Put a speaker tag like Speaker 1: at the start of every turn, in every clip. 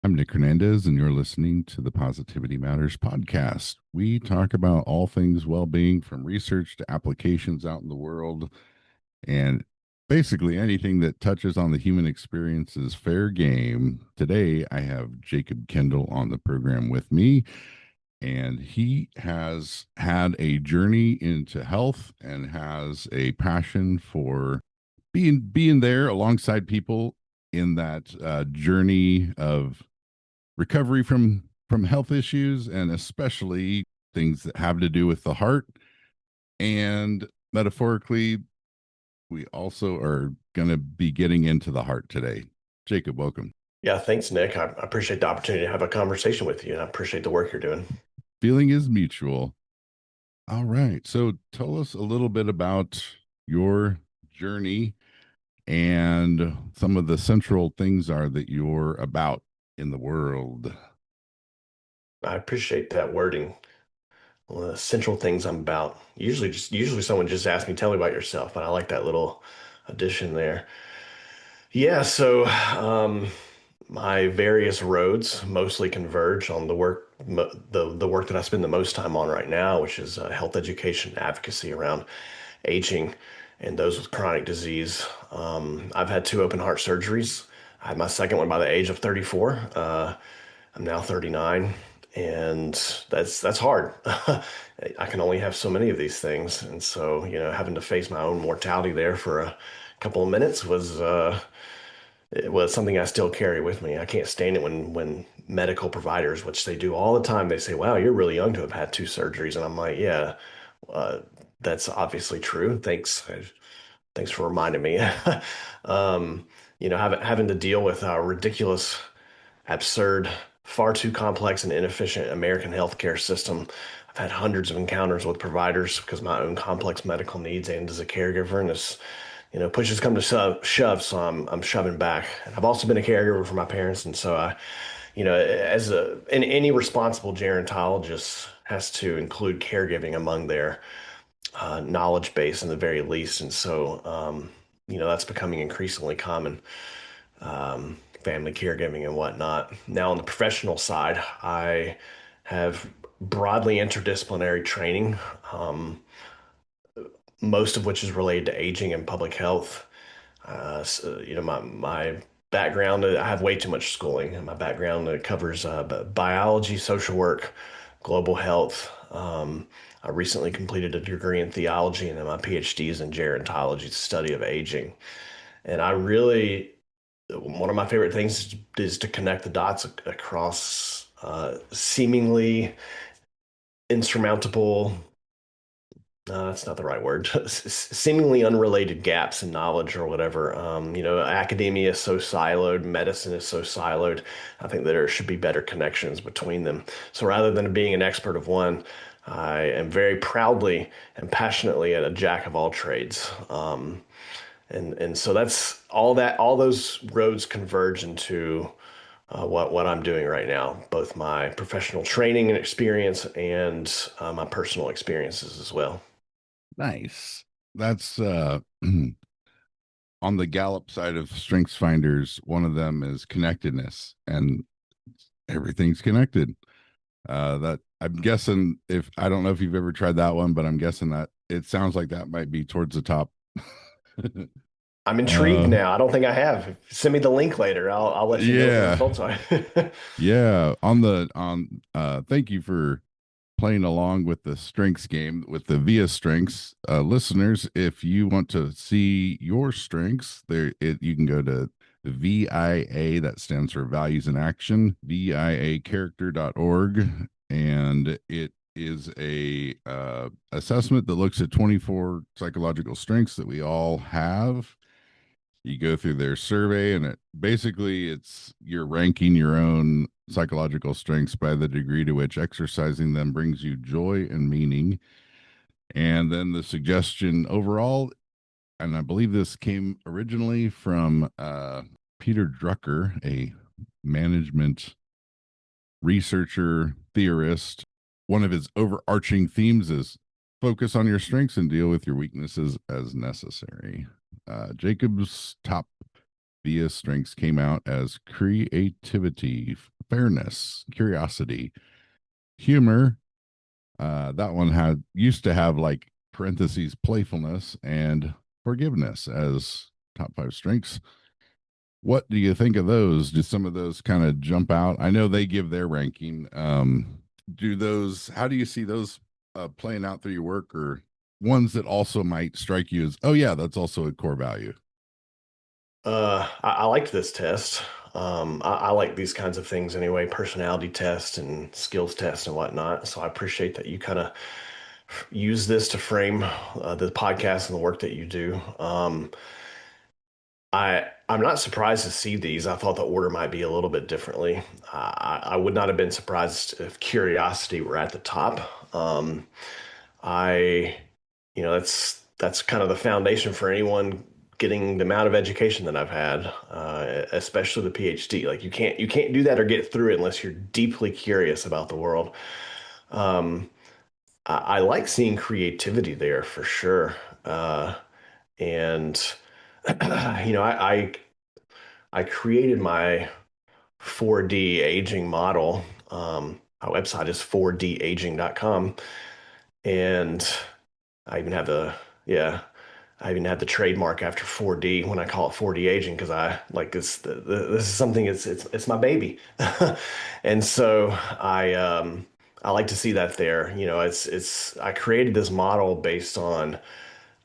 Speaker 1: I'm Nick Hernandez, and you're listening to the Positivity Matters podcast. We talk about all things well being, from research to applications out in the world, and basically anything that touches on the human experience is fair game. Today, I have Jacob Kendall on the program with me, and he has had a journey into health and has a passion for being there alongside people in that journey of recovery from health issues, and especially things that have to do with the heart. And metaphorically, we also are going to be getting into the heart today. Jacob, welcome.
Speaker 2: Yeah, thanks, Nick. I appreciate the opportunity to have a conversation with you, and I appreciate the work you're doing.
Speaker 1: Feeling is mutual. All right, so tell us a little bit about your journey and some of the central things are that you're about in the world.
Speaker 2: I appreciate that wording. One of the central things I'm about. Usually someone just asks me, "Tell me about yourself," but I like that little addition there. Yeah, so my various roads mostly converge on the work that I spend the most time on right now, which is health education and advocacy around aging and those with chronic disease. I've had two open heart surgeries. I had my second one by the age of 34. I'm now 39, and that's hard. I can only have so many of these things, and so having to face my own mortality there for a couple of minutes was something I still carry with me. I can't stand it when medical providers, which they do all the time, they say, "Wow, you're really young to have had two surgeries," and I'm like, "Yeah, uh, that's obviously true. Thanks for reminding me." Having to deal with a ridiculous, absurd, far too complex and inefficient American healthcare system. I've had hundreds of encounters with providers because of my own complex medical needs and as a caregiver, and this, pushes come to shove, so I'm shoving back. And I've also been a caregiver for my parents, and so any responsible gerontologist has to include caregiving among their knowledge base in the very least, and so that's becoming increasingly common. Family caregiving and whatnot. Now, on the professional side, I have broadly interdisciplinary training, um, most of which is related to aging and public health. My background, I have way too much schooling, and my background covers biology, social work, global health. I recently completed a degree in theology, and then my PhD is in gerontology, the study of aging. And I really, one of my favorite things is to connect the dots across seemingly insurmountable, that's not the right word, seemingly unrelated gaps in knowledge or whatever. Academia is so siloed, medicine is so siloed. I think that there should be better connections between them. So rather than being an expert of one, I am very proudly and passionately a jack of all trades. And so that's all those roads converge into what I'm doing right now, both my professional training and experience and my personal experiences as well.
Speaker 1: Nice. That's on the Gallup side of strengths finders, one of them is connectedness, and everything's connected. That I'm guessing, if I don't know if you've ever tried that one, but I'm guessing that it sounds like that might be towards the top.
Speaker 2: I'm intrigued
Speaker 1: uh,
Speaker 2: now. I don't think I have. Send me the link later. I'll let you know what the
Speaker 1: yeah,
Speaker 2: results are.
Speaker 1: yeah. Thank you for playing along with the strengths game with the VIA strengths. Listeners, if you want to see your strengths, you can go to VIA, that stands for Values in Action, viacharacter.org, and it is a assessment that looks at 24 psychological strengths that we all have. You go through their survey, and it's you're ranking your own psychological strengths by the degree to which exercising them brings you joy and meaning. And then the suggestion overall, and I believe this came originally from Peter Drucker, a management researcher, theorist. One of his overarching themes is focus on your strengths and deal with your weaknesses as necessary. Jacob's top Thea's strengths came out as creativity, fairness, curiosity, humor. That one had used to have like parentheses playfulness and forgiveness as top five strengths. What do you think of those? Do some of those kind of jump out? I know they give their ranking. Do those? How do you see those playing out through your work, or ones that also might strike you as, oh yeah, that's also a core value?
Speaker 2: I liked this test. I like these kinds of things anyway, personality test and skills test and whatnot. So I appreciate that you kind of use this to frame the podcast and the work that you do. I'm not surprised to see these. I thought the order might be a little bit differently. I would not have been surprised if curiosity were at the top. I, that's kind of the foundation for anyone getting the amount of education that I've had, especially the PhD. Like you can't do that or get through it unless you're deeply curious about the world. Um, I like seeing creativity there for sure. And I created my 4D aging model. My website is 4daging.com, and I even have the yeah, I even have the trademark after 4D when I call it 4D aging because I like this is something it's my baby. And so I like to see that there. It's I created this model based on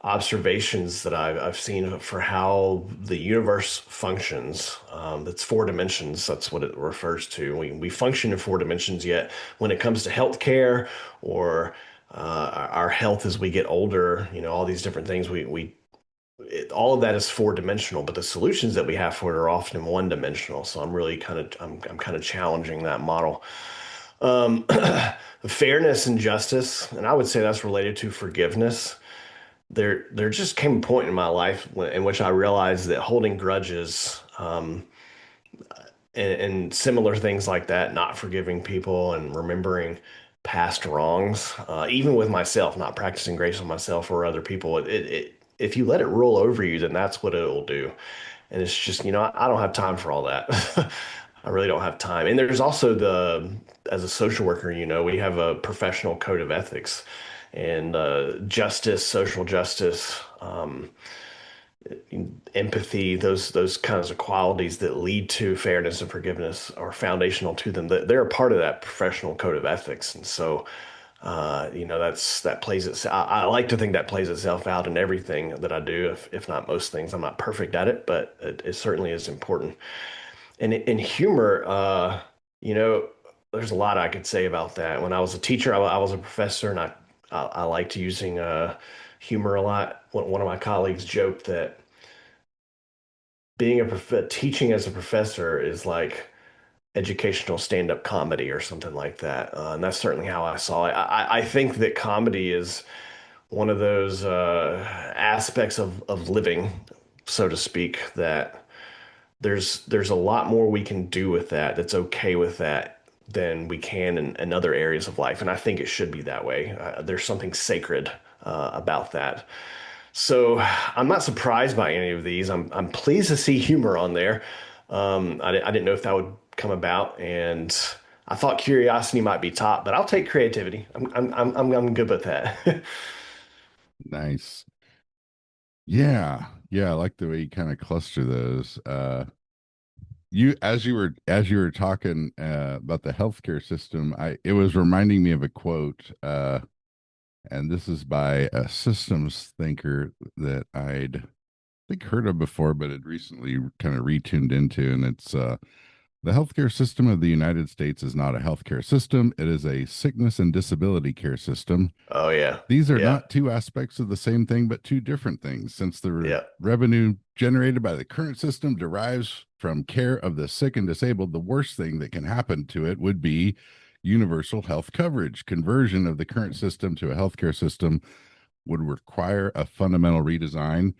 Speaker 2: observations that I've seen for how the universe functions. That's four dimensions. That's what it refers to. We function in four dimensions, yet when it comes to healthcare or our health as we get older, all these different things, all of that is four dimensional, but the solutions that we have for it are often one dimensional. So I'm kind of challenging that model. Um, Fairness and justice, and I would say that's related to forgiveness. There just came a point in my life in which I realized that holding grudges, and similar things like that, not forgiving people and remembering past wrongs, even with myself, not practicing grace on myself or other people, if you let it roll over you, then that's what it'll do. And it's just, I don't have time for all that. I really don't have time. And there's also as a social worker, we have a professional code of ethics and justice, social justice, empathy, those kinds of qualities that lead to fairness and forgiveness are foundational to them. They're a part of that professional code of ethics. And so, that plays itself. I like to think that plays itself out in everything that I do, if not most things. I'm not perfect at it, but it certainly is important. And in humor, you know, there's a lot I could say about that. When I was a teacher, I was a professor, and I liked using humor a lot. One of my colleagues joked that being teaching as a professor is like educational stand-up comedy or something like that. And that's certainly how I saw it. I think that comedy is one of those aspects of living, so to speak, that there's a lot more we can do with that that's okay with that than we can in other areas of life. And I think it should be that way. There's something sacred about that. So I'm not surprised by any of these. I'm pleased to see humor on there. I didn't know if that would come about, and I thought curiosity might be top, but I'll take creativity. I'm good with that.
Speaker 1: Nice. Yeah. Yeah. I like the way you kind of cluster those. You as you were talking about the healthcare system, it was reminding me of a quote, and this is by a systems thinker that I'd think heard of before, but had recently kind of retuned into, and it's the healthcare system of the United States is not a healthcare system; it is a sickness and disability care system.
Speaker 2: Oh yeah,
Speaker 1: These are
Speaker 2: yeah,
Speaker 1: not two aspects of the same thing, but two different things, since the
Speaker 2: yeah,
Speaker 1: revenue generated by the current system derives from care of the sick and disabled. The worst thing that can happen to it would be universal health coverage. Conversion of the current system to a healthcare system would require a fundamental redesign.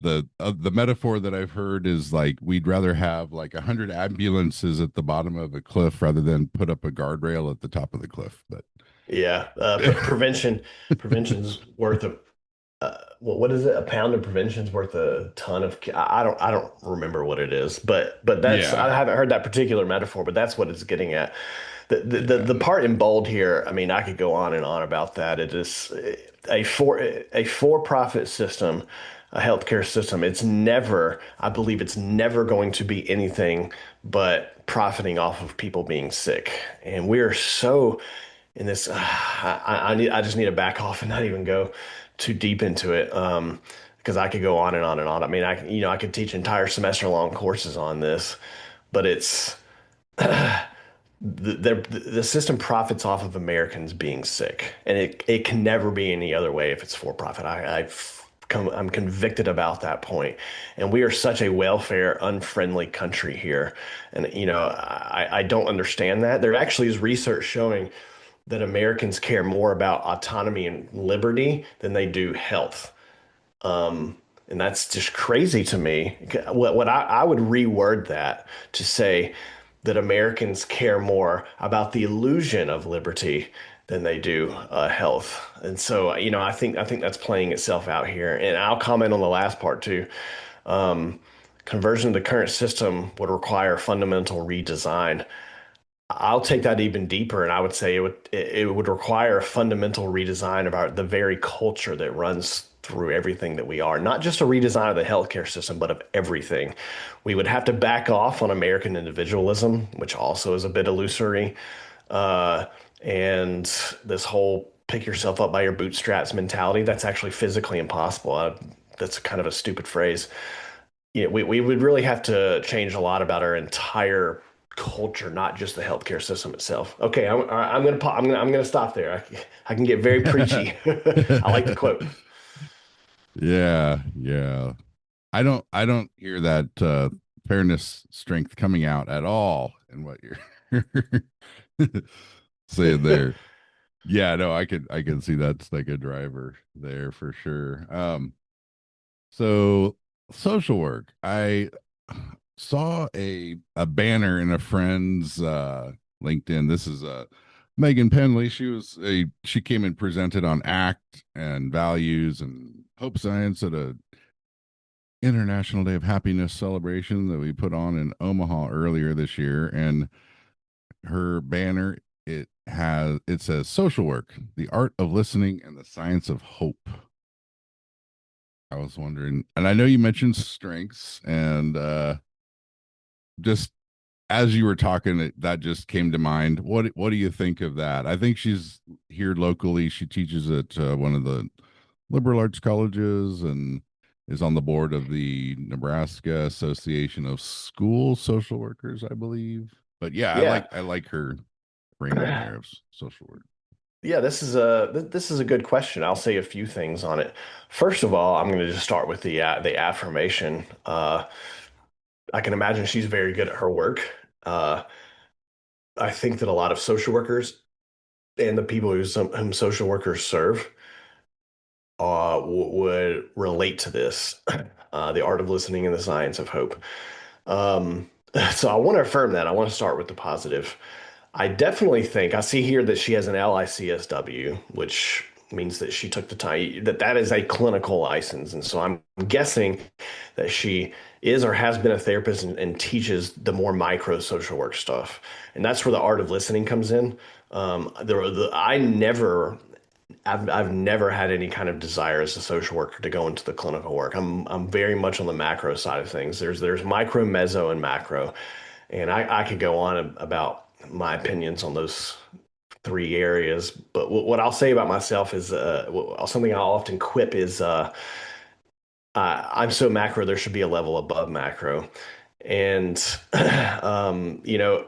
Speaker 1: The metaphor that I've heard is like we'd rather have like 100 ambulances at the bottom of a cliff rather than put up a guardrail at the top of the cliff. But
Speaker 2: yeah. Prevention's worth of. what is it? A pound of prevention's worth a ton of. I don't remember what it is, but that's
Speaker 1: Yeah,
Speaker 2: I haven't heard that particular metaphor, but that's what it's getting at. The
Speaker 1: yeah,
Speaker 2: part in bold here. I mean, I could go on and on about that. It is a for-profit system, a healthcare system. It's never, I believe, it's never going to be anything but profiting off of people being sick, and we're so in this I just need to back off and not even go too deep into it because I could go on and on and on. I mean, I could teach entire semester long courses on this, but it's the system profits off of Americans being sick, and it can never be any other way if it's for profit. I'm convicted about that point, and we are such a welfare unfriendly country here, and I don't understand that. There actually is research showing that Americans care more about autonomy and liberty than they do health. And that's just crazy to me. What I would reword that to say that Americans care more about the illusion of liberty than they do health. And so, I think that's playing itself out here. And I'll comment on the last part too. Conversion to the current system would require fundamental redesign. I'll take that even deeper, and I would say it would require a fundamental redesign of the very culture that runs through everything that we are. Not just a redesign of the healthcare system, but of everything. We would have to back off on American individualism, which also is a bit illusory, uh, and this whole pick yourself up by your bootstraps mentality. That's actually physically impossible. That's kind of a stupid phrase. Yeah, we would really have to change a lot about our entire culture, not just the healthcare system itself. Okay, all right, I'm gonna stop there. I can get very preachy. I like the quote.
Speaker 1: yeah, yeah. I don't hear that fairness strength coming out at all in what you're saying there. Yeah, no, I can see that's like a driver there for sure. So social work. I saw a banner in a friend's LinkedIn. This is Megan Penley. She came and presented on ACT and values and hope science at a International Day of Happiness celebration that we put on in Omaha earlier this year. And her banner, it says social work, the art of listening and the science of hope. I was wondering, and I know you mentioned strengths, and just as you were talking, that just came to mind. What do you think of that? I think she's here locally. She teaches at one of the liberal arts colleges and is on the board of the Nebraska Association of School Social Workers, I believe. But yeah, I
Speaker 2: Yeah,
Speaker 1: like I like her framing there of social work.
Speaker 2: yeah. This is a good question. I'll say a few things on it. First of all, I'm going to just start with the affirmation. I can imagine she's very good at her work. Uh, I think that a lot of social workers and the people whom social workers serve would relate to this, the art of listening and the science of hope. Um, so I want to affirm that. I want to start with the positive. I definitely think I see here that she has an LICSW, which means that she took the time that is a clinical license, and so I'm guessing that she is or has been a therapist and teaches the more micro social work stuff, and that's where the art of listening comes in. I never I've never had any kind of desire as a social worker to go into the clinical work. I'm very much on the macro side of things. There's micro, meso, and macro, and I could go on about my opinions on those three areas. But what I'll say about myself is something I'll often quip is I'm so macro. There should be a level above macro, and you know.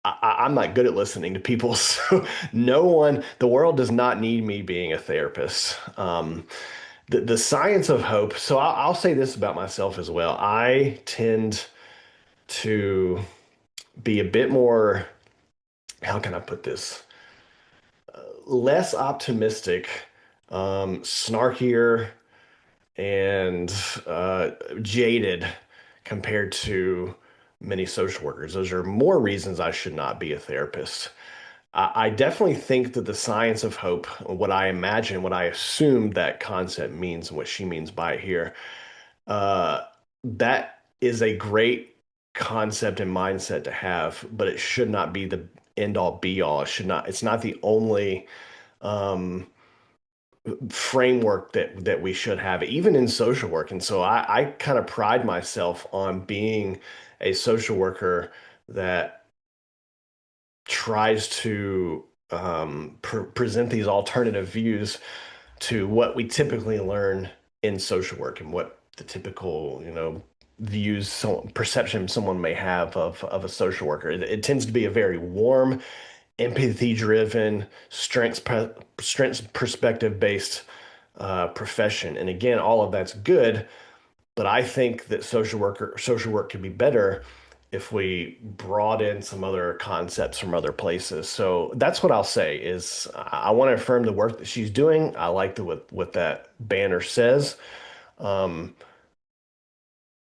Speaker 2: I'm not good at listening to people, so the world does not need me being a therapist. The science of hope. So I'll say this about myself as well. I tend to be a bit more, how can I put this? Less optimistic, snarkier, and jaded compared to many social workers. Those are more reasons I should not be a therapist. I definitely think that the science of hope, what I imagine, what I assume that concept means, and what she means by it here, uh, that is a great concept and mindset to have, but it should not be the end all be all. It should not, it's not the only um, framework that we should have, even in social work. And so I kind of pride myself on being a social worker that tries to present these alternative views to what we typically learn in social work and what the typical, views, perception someone may have of a social worker. It tends to be a very warm, empathy-driven, strengths perspective based profession. And again, all of that's good, but I think that social work could be better if we brought in some other concepts from other places. So that's what I'll say is I want to affirm the work that she's doing. I like what that banner says. Um,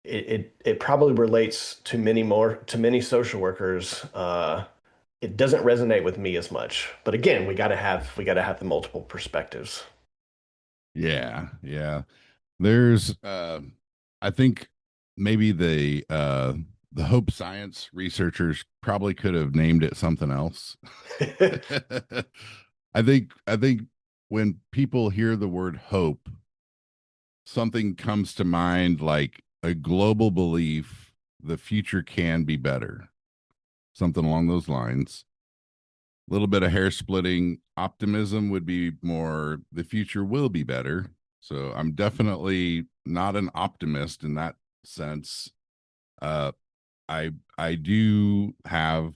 Speaker 2: it probably relates to many social workers. It doesn't resonate with me as much. But again, we got to have the multiple perspectives.
Speaker 1: Yeah, yeah. There's I think maybe the Hope Science researchers probably could have named it something else. I think when people hear the word hope, something comes to mind like a global belief the future can be better. Something along those lines. A little bit of hair splitting optimism would be more the future will be better. So I'm definitely not an optimist in that sense. Uh, I do have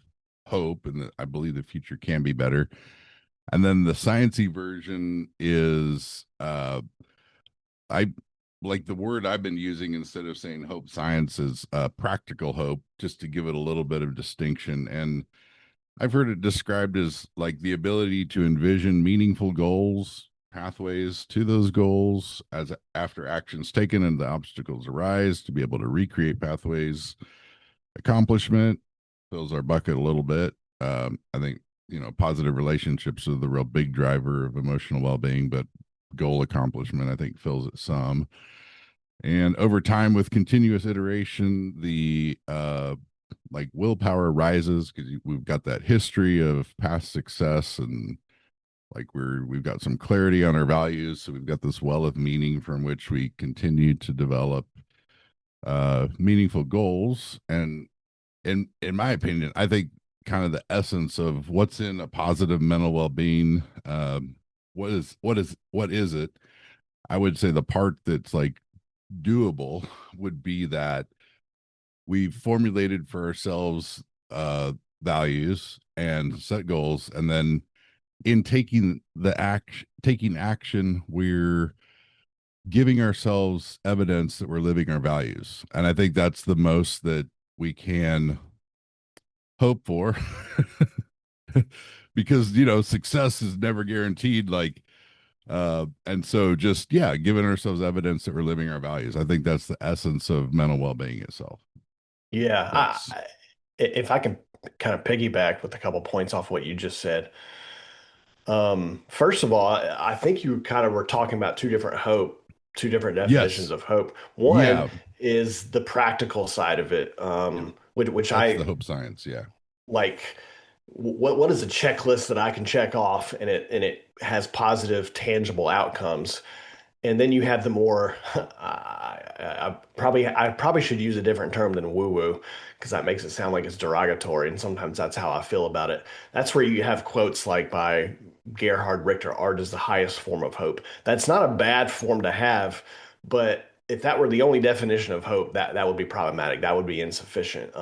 Speaker 1: hope, and I believe the future can be better. And then the sciencey version is I like the word I've been using instead of saying hope science is practical hope, just to give it a little bit of distinction. And I've heard it described as like the ability to envision meaningful goals, pathways to those goals as after actions taken and the obstacles arise, to be able to recreate pathways. Accomplishment fills our bucket a little bit. I think, positive relationships are the real big driver of emotional well-being, but goal accomplishment, I think, fills it some. And over time, with continuous iteration, the like willpower rises because we've got that history of past success, and like we've got some clarity on our values, so we've got this well of meaning from which we continue to develop meaningful goals. And in my opinion, I think kind of the essence of what's in a positive mental well-being, what is it? I would say the part that's like doable would be that we've formulated for ourselves values and set goals, and then in taking action, we're giving ourselves evidence that we're living our values. And I think that's the most that we can hope for. Because success is never guaranteed, like and so just, yeah, giving ourselves evidence that we're living our values, I think that's the essence of mental well-being itself.
Speaker 2: Yeah,
Speaker 1: That's
Speaker 2: if I can kind of piggyback with a couple points off what you just said. First of all, I think you kind of were talking about two different definitions
Speaker 1: yes,
Speaker 2: of hope. One
Speaker 1: yeah,
Speaker 2: is the practical side of it,
Speaker 1: yep,
Speaker 2: which
Speaker 1: that's
Speaker 2: I
Speaker 1: the hope science, yeah.
Speaker 2: like. What is a checklist that I can check off and it has positive, tangible outcomes? And then you have the more, I probably should use a different term than woo woo because that makes it sound like it's derogatory. And sometimes that's how I feel about it. That's where you have quotes like by Gerhard Richter, art is the highest form of hope. That's not a bad form to have, but if that were the only definition of hope, that would be problematic. That would be insufficient.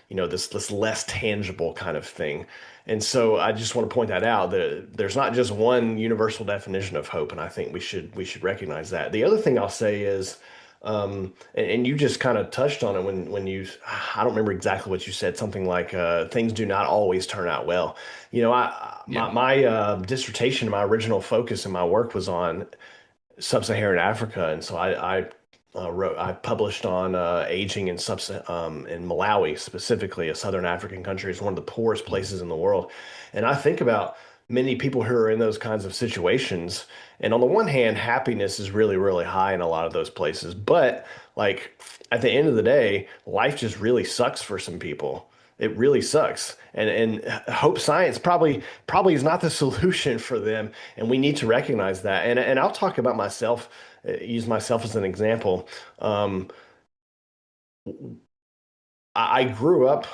Speaker 2: This less tangible kind of thing. And so I just want to point that out that there's not just one universal definition of hope, and I think we should recognize that. The other thing I'll say is, and you just kind of touched on it when I don't remember exactly what you said, something like things do not always turn out well.
Speaker 1: Yeah,
Speaker 2: My dissertation, my original focus in my work was on sub-Saharan Africa, and so I I published on aging in Malawi, specifically, a Southern African country. It's one of the poorest places in the world. And I think about many people who are in those kinds of situations. And on the one hand, happiness is really, really high in a lot of those places. But like at the end of the day, life just really sucks for some people. It really sucks. And hope science probably is not the solution for them. And we need to recognize that. And I'll talk about myself, use myself as an example. Um, I grew up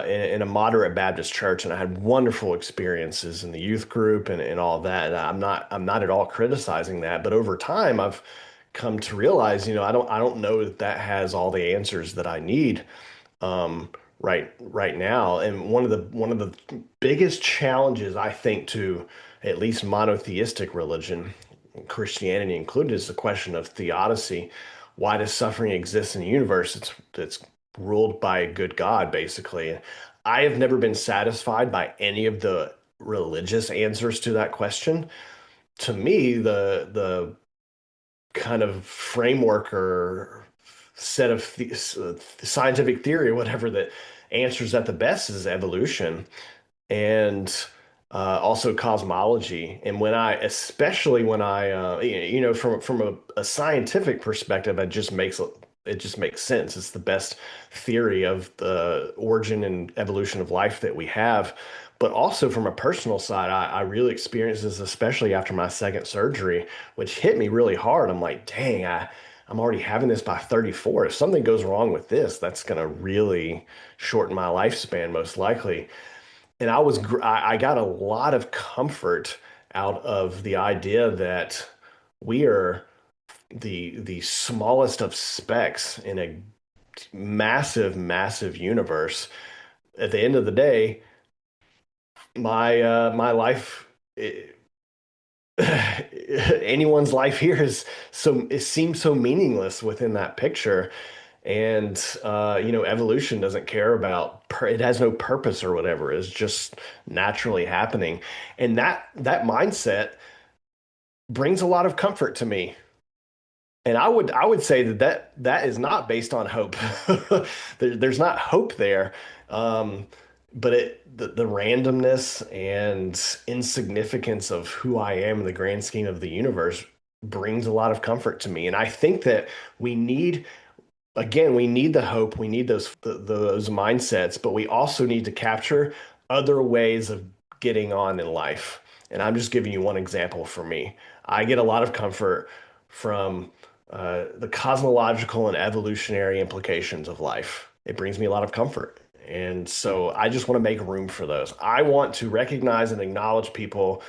Speaker 2: in a moderate Baptist church, and I had wonderful experiences in the youth group and all of that. And I'm not at all criticizing that, but over time, I've come to realize, I don't know that that has all the answers that I need right now. And one of the biggest challenges I think to at least monotheistic religion, Christianity included, is the question of theodicy. Why does suffering exist in the universe? It's ruled by a good God, basically. I have never been satisfied by any of the religious answers to that question. To me, the kind of framework or set of scientific theory or whatever that answers that the best is evolution and also cosmology. And especially when I, from a scientific perspective, it just makes sense. It's the best theory of the origin and evolution of life that we have. But also from a personal side, I really experienced this, especially after my second surgery, which hit me really hard. I'm like, dang, I'm already having this by 34. If something goes wrong with this, that's going to really shorten my lifespan, most likely. And I got a lot of comfort out of the idea that we are the smallest of specks in a massive, massive universe. At the end of the day, my life, anyone's life here it seems so meaningless within that picture. And evolution doesn't care about it has no purpose or whatever. It's just naturally happening. And that mindset brings a lot of comfort to me. And I would say that is not based on hope. There's not hope there. Um, but the randomness and insignificance of who I am in the grand scheme of the universe brings a lot of comfort to me. And I think that we need again, we need the hope, we need those mindsets, but we also need to capture other ways of getting on in life. And I'm just giving you one example for me. I get a lot of comfort from the cosmological and evolutionary implications of life. It brings me a lot of comfort. And so I just want to make room for those. I want to recognize and acknowledge people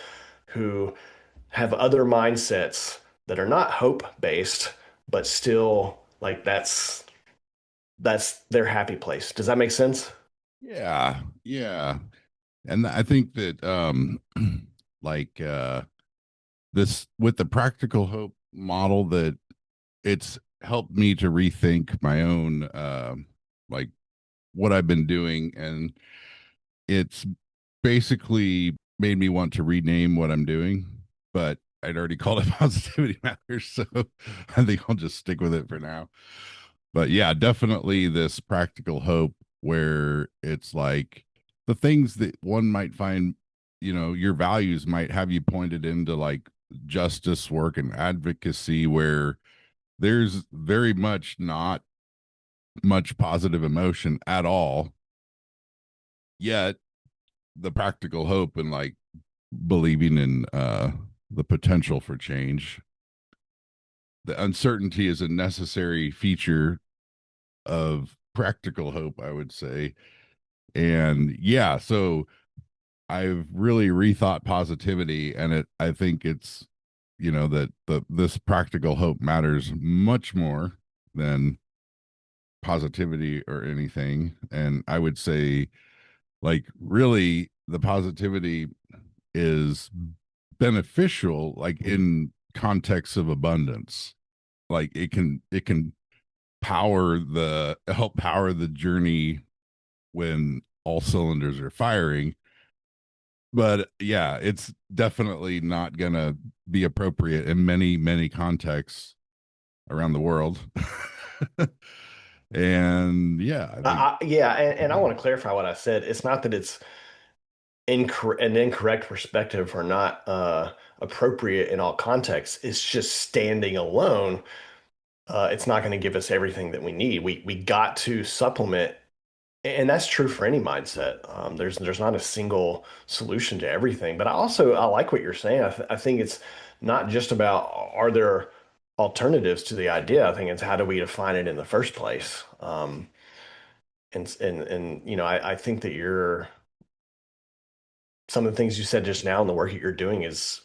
Speaker 2: who have other mindsets that are not hope based, but still like that's their happy place. Does that make sense?
Speaker 1: Yeah, yeah. And I think that like this with the practical hope model, that it's helped me to rethink my own like what I've been doing, and it's basically made me want to rename what I'm doing, but I'd already called it Positivity Matters, so I think I'll just stick with it for now. But yeah, definitely this practical hope where it's like the things that one might find, your values might have you pointed into like justice work and advocacy, where there's very much not much positive emotion at all. Yet the practical hope and like believing in the potential for change, the uncertainty is a necessary feature of practical hope, I would say. And yeah, so I've really rethought positivity, and I think it's, that this practical hope matters much more than positivity or anything. And I would say, like, really the positivity is beneficial, like in context of abundance. Like it can help power the journey when all cylinders are firing. But yeah, it's definitely not gonna be appropriate in many contexts. around the world. And yeah, I think
Speaker 2: Yeah, and I want to clarify what I said. It's not that it's an incorrect perspective or not appropriate in all contexts. It's just standing alone. It's not going to give us everything that we need. We got to supplement, and that's true for any mindset. There's not a single solution to everything. But I like what you're saying. I think it's not just about are there alternatives to the idea. I think it's how do we define it in the first place. And you know, I think that you're some of the things you said just now and the work that you're doing is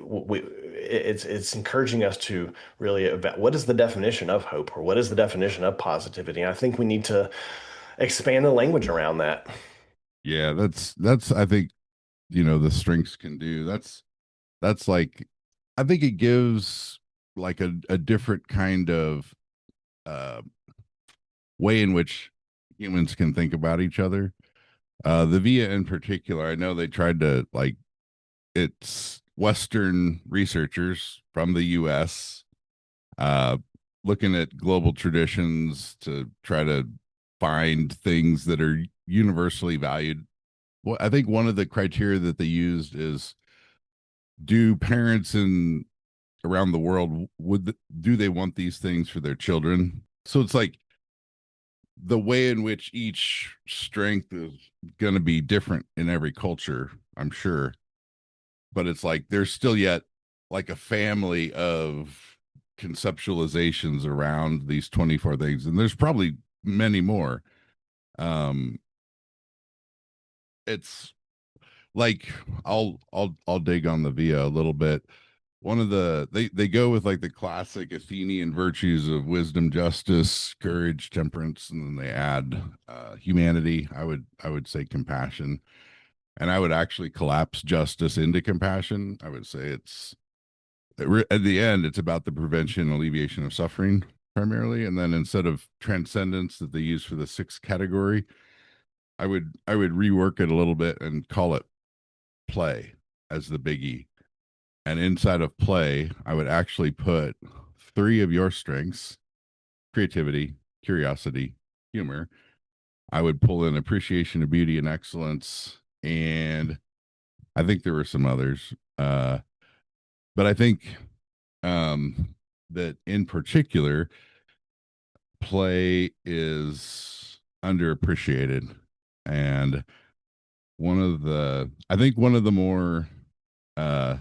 Speaker 2: it's encouraging us to really what is the definition of hope or what is the definition of positivity? And I think we need to expand the language around that.
Speaker 1: yeah, that's I think the strengths can do. That's like I think it gives like a different kind of uh way in which humans can think about each other. The VIA in particular, I know they tried to like it's Western researchers from the US uh, looking at global traditions to try to find things that are universally valued. Well, I think one of the criteria that they used is do parents in around the world do they want these things for their children? So it's like the way in which each strength is going to be different in every culture, I'm sure, but it's like there's still yet like a family of conceptualizations around these 24 things, and there's probably many more. um it's like I'll dig on the via a little bit. One of they go with like the classic Athenian virtues of wisdom, justice, courage, temperance, and then they add humanity. I would say compassion, and I would actually collapse justice into compassion. I would say at the end, it's about the prevention and alleviation of suffering primarily. And then instead of transcendence that they use for the sixth category, I would rework it a little bit and call it play as the biggie. And inside of play, I would actually put three of your strengths: creativity, curiosity, humor. I would pull in appreciation of beauty and excellence. And I think there were some others. But I think that in particular, play is underappreciated. And I think one of the more, uh,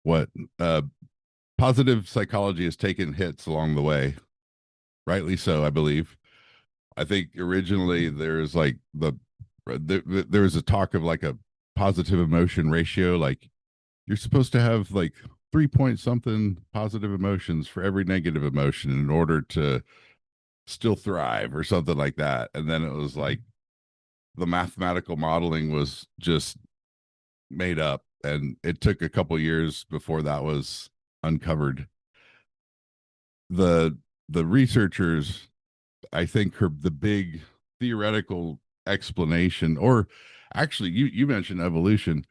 Speaker 1: what, uh, positive psychology has taken hits along the way, rightly so, I believe. I think originally there's like there was a talk of like a positive emotion ratio, like you're supposed to have like 3 point something positive emotions for every negative emotion in order to still thrive or something like that. And then it was like the mathematical modeling was just made up, and it took a couple years before that was uncovered. The researchers, I think, her the big theoretical explanation, or actually you mentioned evolution.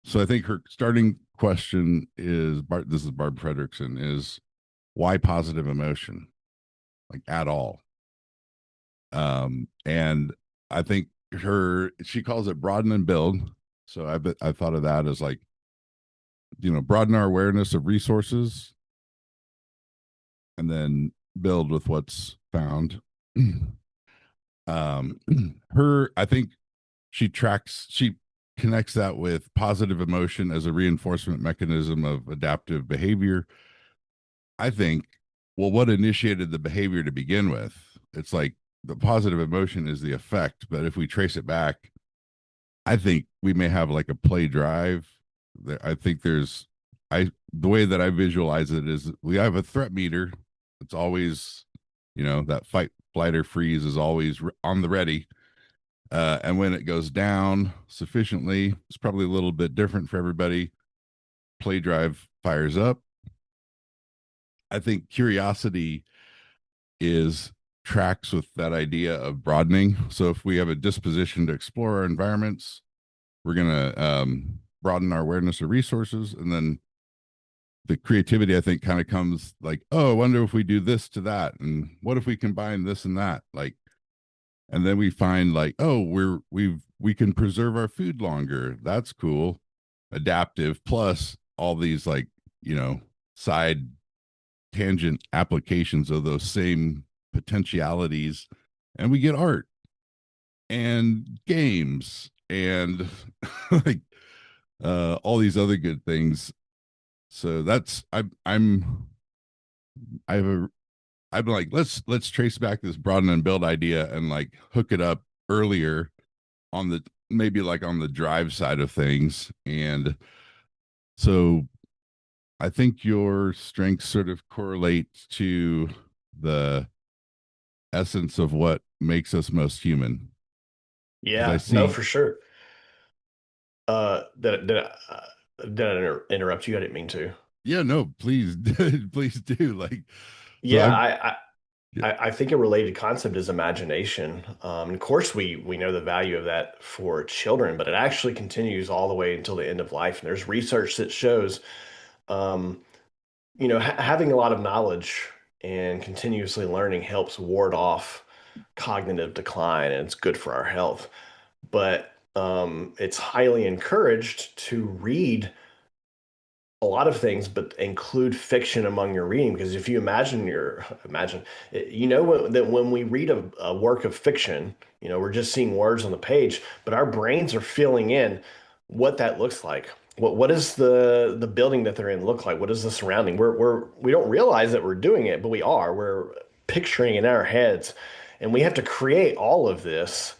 Speaker 1: So I think her starting question is this is Barb Fredrickson, is why positive emotion, like at all. And I think she calls it broaden and build. So I thought of that as like, broaden our awareness of resources and then build with what's found. um her I think she connects that with positive emotion as a reinforcement mechanism of adaptive behavior. I think, well, what initiated the behavior to begin with? It's like the positive emotion is the effect, but if we trace it back, I think we may have like a play drive. I think the way that I visualize it is we have a threat meter. It's always, that fight, flight, or freeze is always on the ready. And when it goes down sufficiently, it's probably a little bit different for everybody. Play drive fires up. I think curiosity is tracks with that idea of broadening. So if we have a disposition to explore our environments, we're going to broaden our awareness of resources. And then the creativity I think kind of comes like, oh, I wonder if we do this to that, and what if we combine this and that, like, and then we find like, oh, we can preserve our food longer. That's cool. Adaptive plus all these like, you know, side tangent applications of those same potentialities, and we get art and games and like all these other good things. So that's I've a I'm like, let's trace back this broaden and build idea and like hook it up earlier on the maybe like on the drive side of things. And so I think your strengths sort of correlate to the essence of what makes us most human. Because I
Speaker 2: Yeah, no,
Speaker 1: see,
Speaker 2: for sure. Did I interrupt you? I didn't mean to.
Speaker 1: yeah, no, please, please do. Like, so
Speaker 2: Yeah,
Speaker 1: I've, yeah,
Speaker 2: I think a related concept is imagination. Of course, we know the value of that for children, but it actually continues all the way until the end of life. And there's research that shows, um, having a lot of knowledge and continuously learning helps ward off cognitive decline, and it's good for our health. But it's highly encouraged to read a lot of things, but include fiction among your reading. Because if you imagine, that when we read a work of fiction, we're just seeing words on the page, but our brains are filling in what that looks like. What does the building that they're in look like? What is the surrounding? We don't realize that we're doing it, but we are. We're picturing in our heads, and we have to create all of this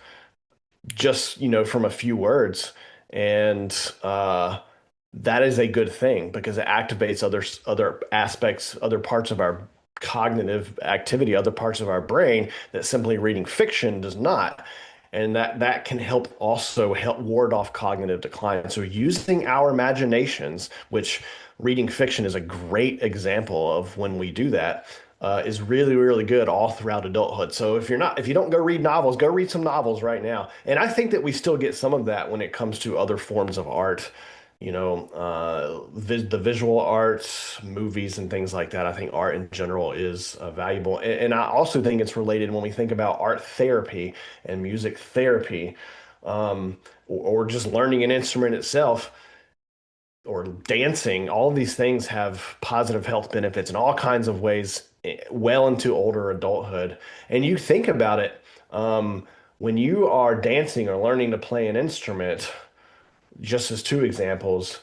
Speaker 2: just from a few words. And that is a good thing because it activates other aspects, other parts of our cognitive activity, other parts of our brain that simply reading fiction does not. And that can help ward off cognitive decline. So using our imaginations, which reading fiction is a great example of when we do that, is really, really good all throughout adulthood. So if you don't go read novels, go read some novels right now. And I think that we still get some of that when it comes to other forms of art, the visual arts, movies, and things like that. I think art in general is valuable. And I also think it's related when we think about art therapy and music therapy, or just learning an instrument itself or dancing. All of these things have positive health benefits in all kinds of ways, well into older adulthood. And you think about it, when you are dancing or learning to play an instrument, just as two examples,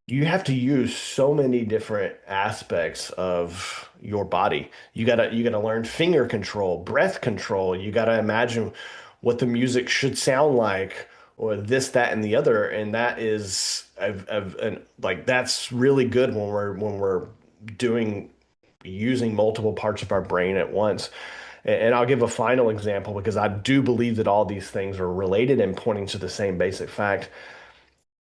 Speaker 2: you have to use so many different aspects of your body. You gotta learn finger control, breath control. You gotta imagine what the music should sound like, or this, that, and the other. And that is and like that's really good when we're doing using multiple parts of our brain at once. And I'll give a final example because I do believe that all these things are related and pointing to the same basic fact.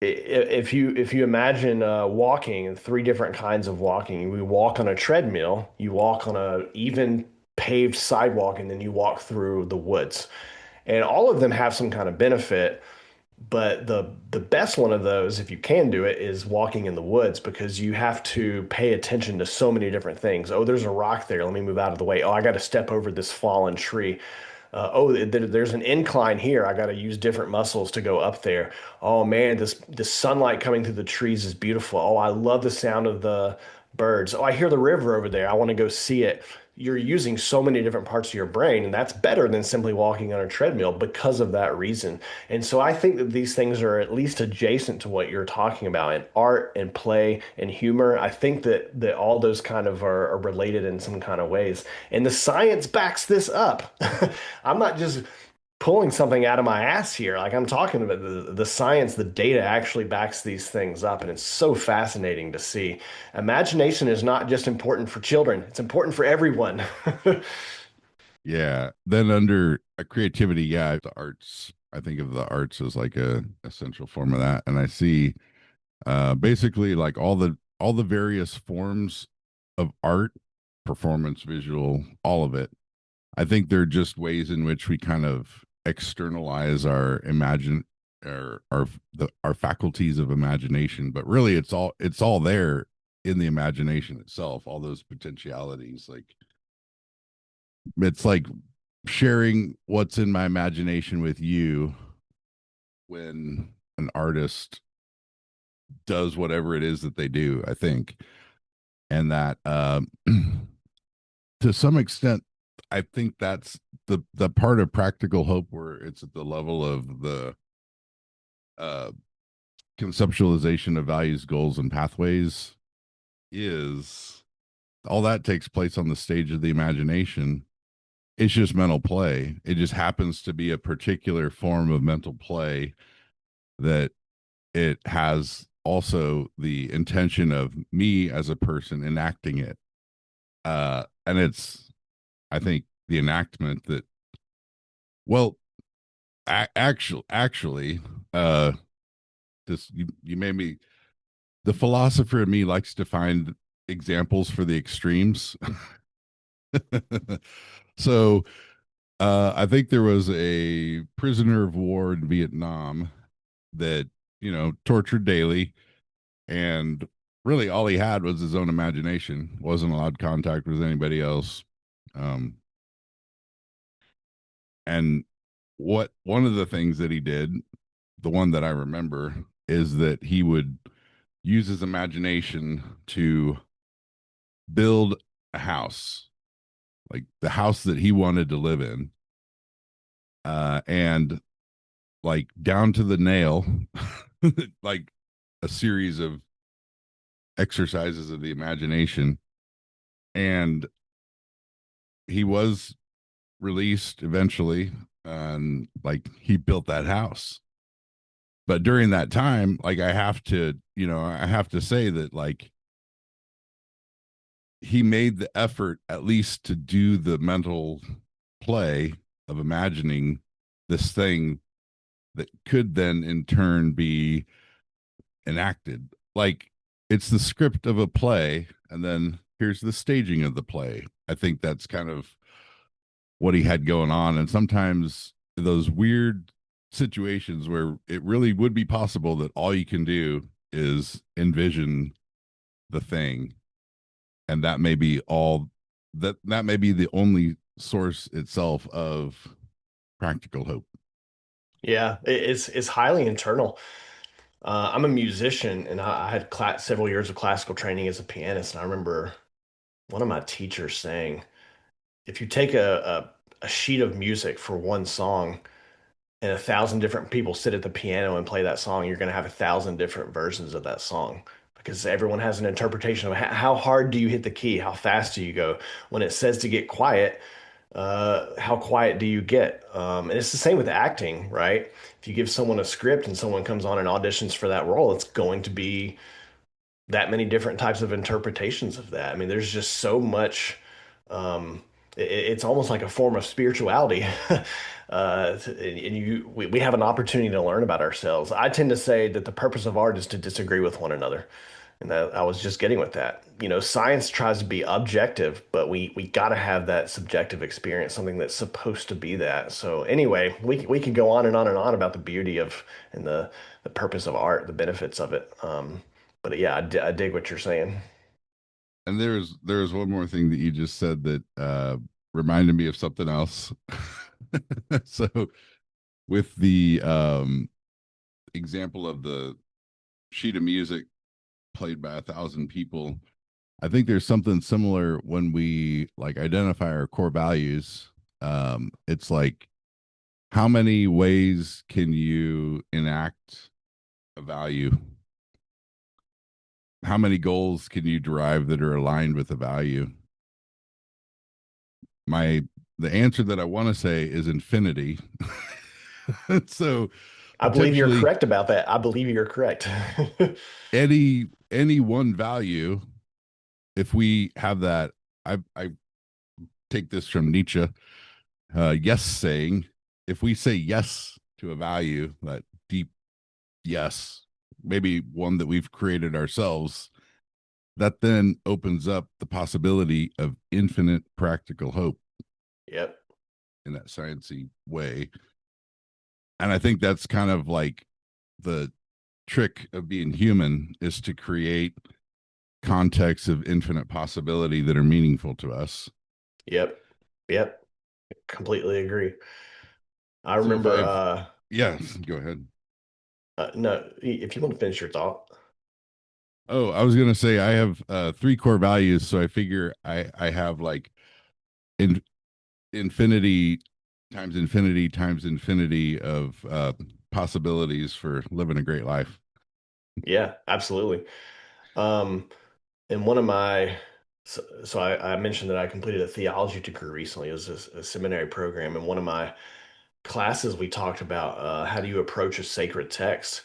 Speaker 2: If you imagine walking and three different kinds of walking, we walk on a treadmill, you walk on a even paved sidewalk, and then you walk through the woods. And all of them have some kind of benefit, but the best one of those, if you can do it, is walking in the woods because you have to pay attention to so many different things. Oh, there's a rock there. Let me move out of the way. Oh, I got to step over this fallen tree. There's an incline here. I got to use different muscles to go up there. Oh man, this sunlight coming through the trees is beautiful. Oh, I love the sound of the birds. Oh, I hear the river over there. I want to go see it. You're using so many different parts of your brain, and that's better than simply walking on a treadmill because of that reason. And so I think that these things are at least adjacent to what you're talking about in art and play and humor. I think that all those kind of are related in some kind of ways. And the science backs this up. I'm not just pulling something out of my ass here. Like I'm talking about the science, the data actually backs these things up, and it's so fascinating to see. Imagination is not just important for children; it's important for everyone.
Speaker 1: yeah. Then under a creativity, yeah, the arts. I think of the arts as like a essential form of that, and I see basically like all the various forms of art, performance, visual, all of it. I think they're just ways in which we kind of externalize our imagine our faculties of imagination, but really it's all there in the imagination itself, all those potentialities. Like it's like sharing what's in my imagination with you when an artist does whatever it is that they do, I think. And that to some extent, I think that's the part of practical hope where it's at the level of the uh conceptualization of values, goals, and pathways is all that takes place on the stage of the imagination. It's just mental play. It just happens to be a particular form of mental play that it has also the intention of me as a person enacting it. And it's, I think, the enactment that, well, actually, uh, this you made me. The philosopher in me likes to find examples for the extremes. So I think there was a prisoner of war in Vietnam that, tortured daily, and really all he had was his own imagination. Wasn't allowed contact with anybody else. Um, and what one of the things that he did, the one that I remember, is that he would use his imagination to build a house, like the house that he wanted to live in, and like down to the nail, like a series of exercises of the imagination. And he was released eventually, and like he built that house. But during that time, like I have to say that like he made the effort at least to do the mental play of imagining this thing that could then in turn be enacted. Like it's the script of a play, and then here's the staging of the play. I think that's kind of what he had going on. And sometimes those weird situations where it really would be possible that all you can do is envision the thing, and that may be all that may be the only source itself of practical hope.
Speaker 2: Yeah, it's highly internal. I'm a musician, and I had several years of classical training as a pianist. And I remember one of my teachers saying, if you take a sheet of music for one song and 1,000 different people sit at the piano and play that song, you're going to have 1,000 different versions of that song because everyone has an interpretation of how hard do you hit the key, how fast do you go. When it says to get quiet, how quiet do you get? And it's the same with acting, right? If you give someone a script and someone comes on and auditions for that role, it's going to be that many different types of interpretations of that. I mean, there's just so much. It's almost like a form of spirituality. We have an opportunity to learn about ourselves. I tend to say that the purpose of art is to disagree with one another. And I was just getting with that. You know, science tries to be objective, but we got to have that subjective experience, something that's supposed to be that. So anyway, we could go on and on and on about the beauty of and the purpose of art, the benefits of it. But yeah, I dig what you're saying.
Speaker 1: And there's one more thing that you just said that reminded me of something else. So with the example of the sheet of music played by 1,000 people, I think there's something similar when we like identify our core values. It's like how many ways can you enact a value? How many goals can you derive that are aligned with a value? My The answer that I want to say is infinity. So
Speaker 2: I believe you're
Speaker 1: potentially
Speaker 2: correct about that. I believe you're correct.
Speaker 1: any one value, if we have that, I take this from Nietzsche, yes saying, if we say yes to a value, that deep yes, maybe one that we've created ourselves, that then opens up the possibility of infinite practical hope
Speaker 2: Yep.
Speaker 1: in that sciencey way. And I think that's kind of like the trick of being human, is to create context of infinite possibility that are meaningful to us.
Speaker 2: Yep. Yep. Completely agree. I
Speaker 1: So if
Speaker 2: remember,
Speaker 1: I've, yes, go ahead.
Speaker 2: no, if you want to finish your thought.
Speaker 1: Oh, I was gonna say I have three core values, so I figure I have like in, infinity times infinity of possibilities for living a great life.
Speaker 2: Yeah, absolutely. Um, and one of my, I mentioned that I completed a theology degree recently. It was a seminary program, and one of my classes we talked about how do you approach a sacred text.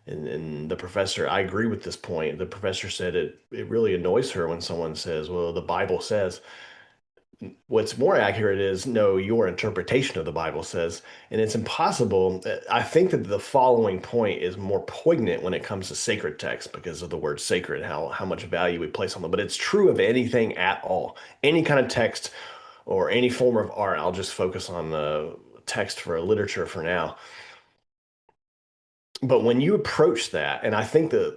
Speaker 2: And the professor, I agree with this point. The professor said it really annoys her when someone says, "Well, the Bible says." What's more accurate is no, your interpretation of the Bible says, and it's impossible. I think that the following point is more poignant when it comes to sacred text because of the word sacred, how much value we place on them. But it's true of anything at all, any kind of text or any form of art. I'll just focus on the text for literature for now. But when you approach that, and I think that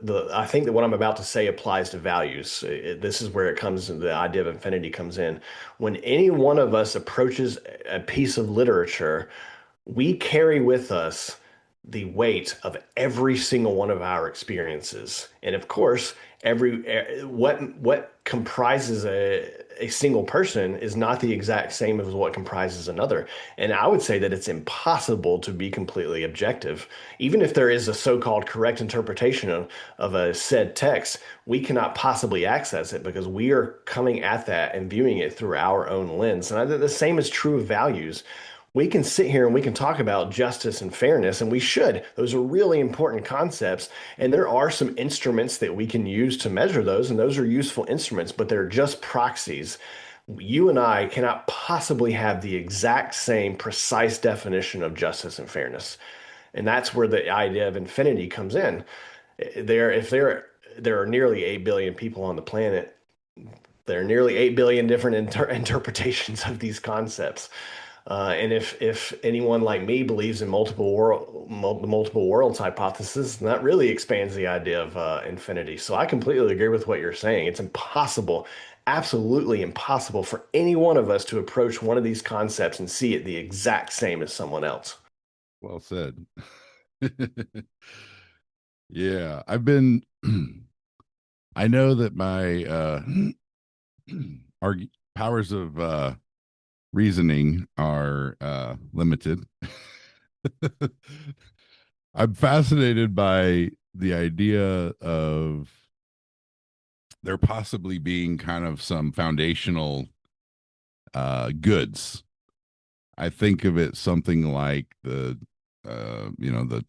Speaker 2: what I'm about to say applies to values. This is where it comes, the idea of infinity comes in. When any one of us approaches a piece of literature, we carry with us the weight of every single one of our experiences. And of course, what comprises a single person is not the exact same as what comprises another. And I would say that it's impossible to be completely objective. Even if there is a so-called correct interpretation of a said text, we cannot possibly access it because we are coming at that and viewing it through our own lens. And I think the same is true of values. We can sit here and we can talk about justice and fairness, and we should. Those are really important concepts. And there are some instruments that we can use to measure those, and those are useful instruments, but they're just proxies. You and I cannot possibly have the exact same precise definition of justice and fairness. And that's where the idea of infinity comes in. If there are nearly 8 billion people on the planet, there are nearly 8 billion different interpretations of these concepts. And if anyone like me believes in multiple worlds hypothesis, that really expands the idea of infinity. So I completely agree with what you're saying. It's impossible, absolutely impossible for any one of us to approach one of these concepts and see it the exact same as someone else.
Speaker 1: Well said. Yeah, I've been. I know that my powers of reasoning are limited. I'm fascinated by the idea of there possibly being kind of some foundational goods. I think of it something like the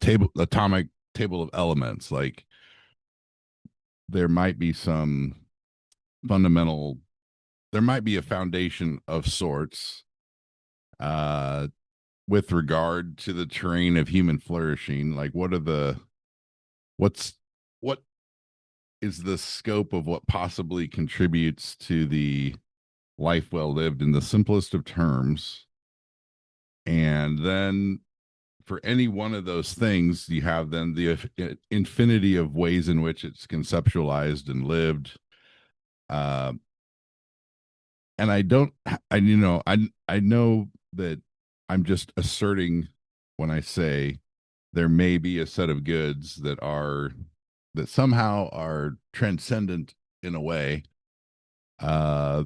Speaker 1: table atomic table of elements. Like there might be some fundamental, there might be a foundation of sorts uh, with regard to the terrain of human flourishing. Like what's what is the scope of what possibly contributes to the life well lived in the simplest of terms, and then for any one of those things you have then the infinity of ways in which it's conceptualized and lived. uh, and I don't I you know I know that I'm just asserting when I say there may be a set of goods that somehow are transcendent in a way uh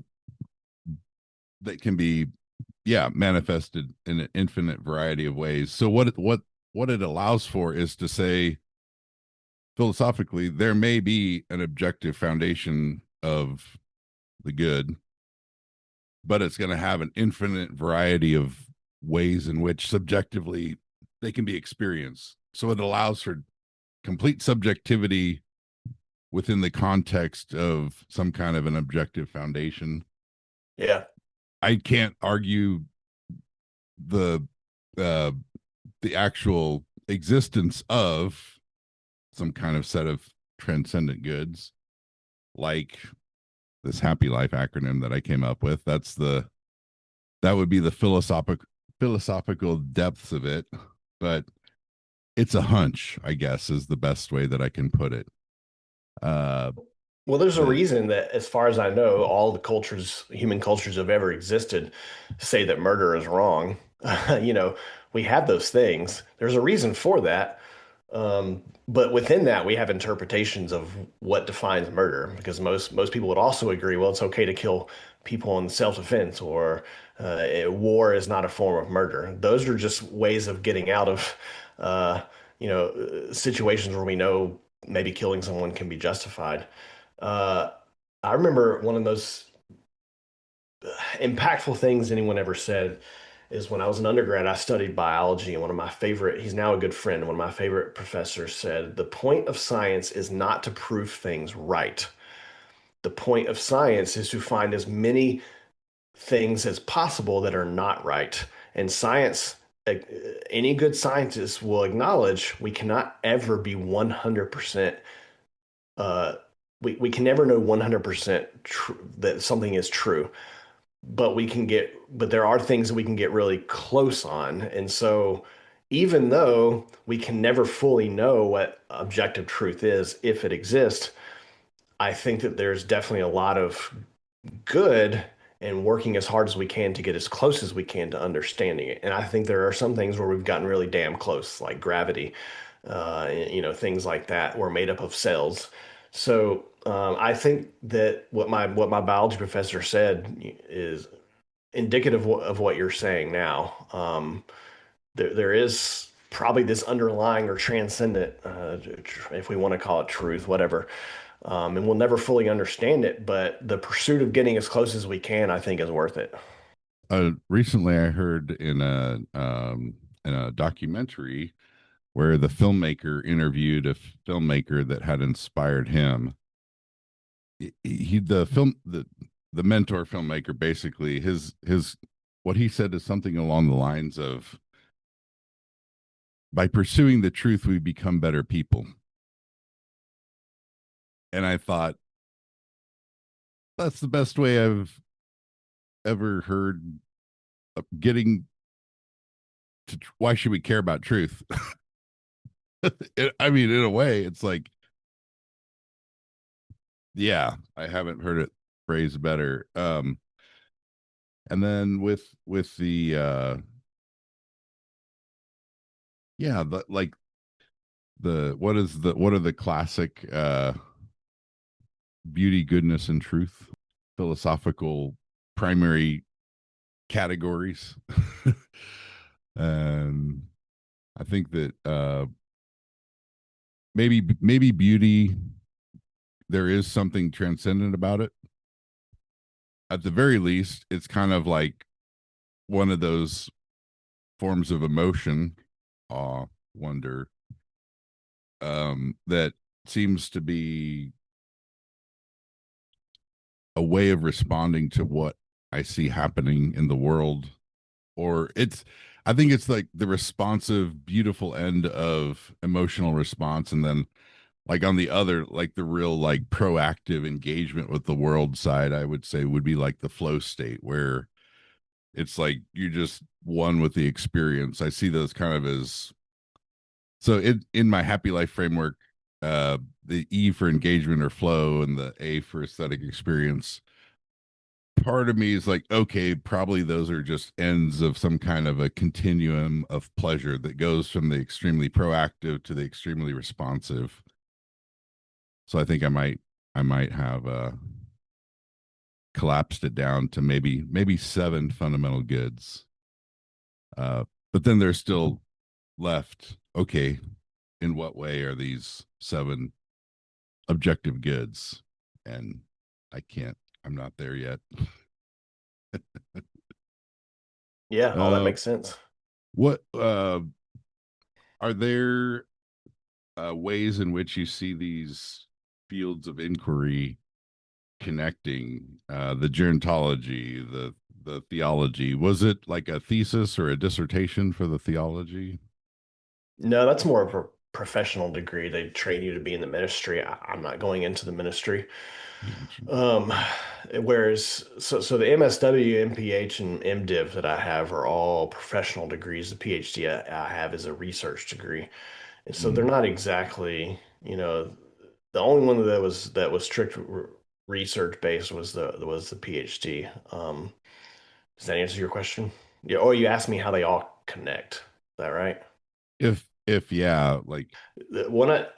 Speaker 1: that can be, yeah, manifested in an infinite variety of ways. So what it allows for is to say philosophically there may be an objective foundation of the good, but it's going to have an infinite variety of ways in which subjectively they can be experienced. So it allows for complete subjectivity within the context of some kind of an objective foundation.
Speaker 2: Yeah.
Speaker 1: I can't argue the uh, the actual existence of some kind of set of transcendent goods, like this happy life acronym that I came up with. That would be the philosophical depths of it, but it's a hunch, I guess, is the best way that I can put it. Uh,
Speaker 2: Well, there's a
Speaker 1: that
Speaker 2: reason that, as far as I know, all the cultures, human cultures have ever existed, say that murder is wrong. You know, we have those things. There's a reason for that. But within that, we have interpretations of what defines murder, because most people would also agree, well, it's okay to kill people in self-defense, or war is not a form of murder. Those are just ways of getting out of, uh, situations where we know maybe killing someone can be justified. Uh, I remember one of the most impactful things anyone ever said is when I was an undergrad, I studied biology, and one of my favorite, he's now a good friend, one of my favorite professors said, the point of science is not to prove things right. The point of science is to find as many things as possible that are not right. And science, any good scientist will acknowledge we cannot ever be 100% uh, we can never know 100% that something is true, but there are things that we can get really close on. And so, even though we can never fully know what objective truth is, if it exists, I think that there's definitely a lot of good in working as hard as we can to get as close as we can to understanding it. And I think there are some things where we've gotten really damn close, like gravity, things like that were made up of cells. So I think that what my biology professor said is indicative of what you're saying now. There is probably this underlying or transcendent, if we want to call it truth, whatever. And we'll never fully understand it, but the pursuit of getting as close as we can, I think, is worth it.
Speaker 1: recently I heard in a documentary where the filmmaker interviewed a filmmaker that had inspired him. The mentor filmmaker, basically his what he said is something along the lines of, by pursuing the truth we become better people. And I thought, that's the best way I've ever heard of getting to. Why should we care about truth? I mean, in a way, it's like, yeah, I haven't heard it phrased better. And then with the yeah, the like the what are the classic beauty, goodness, and truth philosophical primary categories. And I think that maybe beauty, there is something transcendent about it. At the very least, it's kind of like one of those forms of emotion, awe, wonder, that seems to be a way of responding to what I see happening in the world. Or I think it's like the responsive, beautiful end of emotional response. And then, like, on the other, like the real, like, proactive engagement with the world side, I would say would be like the flow state, where it's like you're just one with the experience. I see those kind of as, so in my happy life framework, the E for engagement or flow and the A for aesthetic experience, part of me is like, okay, probably those are just ends of some kind of a continuum of pleasure that goes from the extremely proactive to the extremely responsive. So I think I might have collapsed it down to maybe seven fundamental goods. But then there's still left, okay, in what way are these seven objective goods? And I can't, I'm not there yet.
Speaker 2: Yeah, all that
Speaker 1: uh
Speaker 2: makes sense.
Speaker 1: what are there ways in which you see these fields of inquiry connecting, the gerontology, the theology? Was it like a thesis or a dissertation for the theology?
Speaker 2: No, that's more of a professional degree. They train you to be in the ministry. I'm not going into the ministry.
Speaker 1: Gotcha.
Speaker 2: Um, Whereas, so the MSW, MPH, and MDiv that I have are all professional degrees. The PhD I have is a research degree. And so they're
Speaker 1: Mm,
Speaker 2: not exactly, The only one that was strict research based was the PhD. Does that answer your question? Yeah. Or you asked me how they all connect. Is that right?
Speaker 1: If yeah, like
Speaker 2: I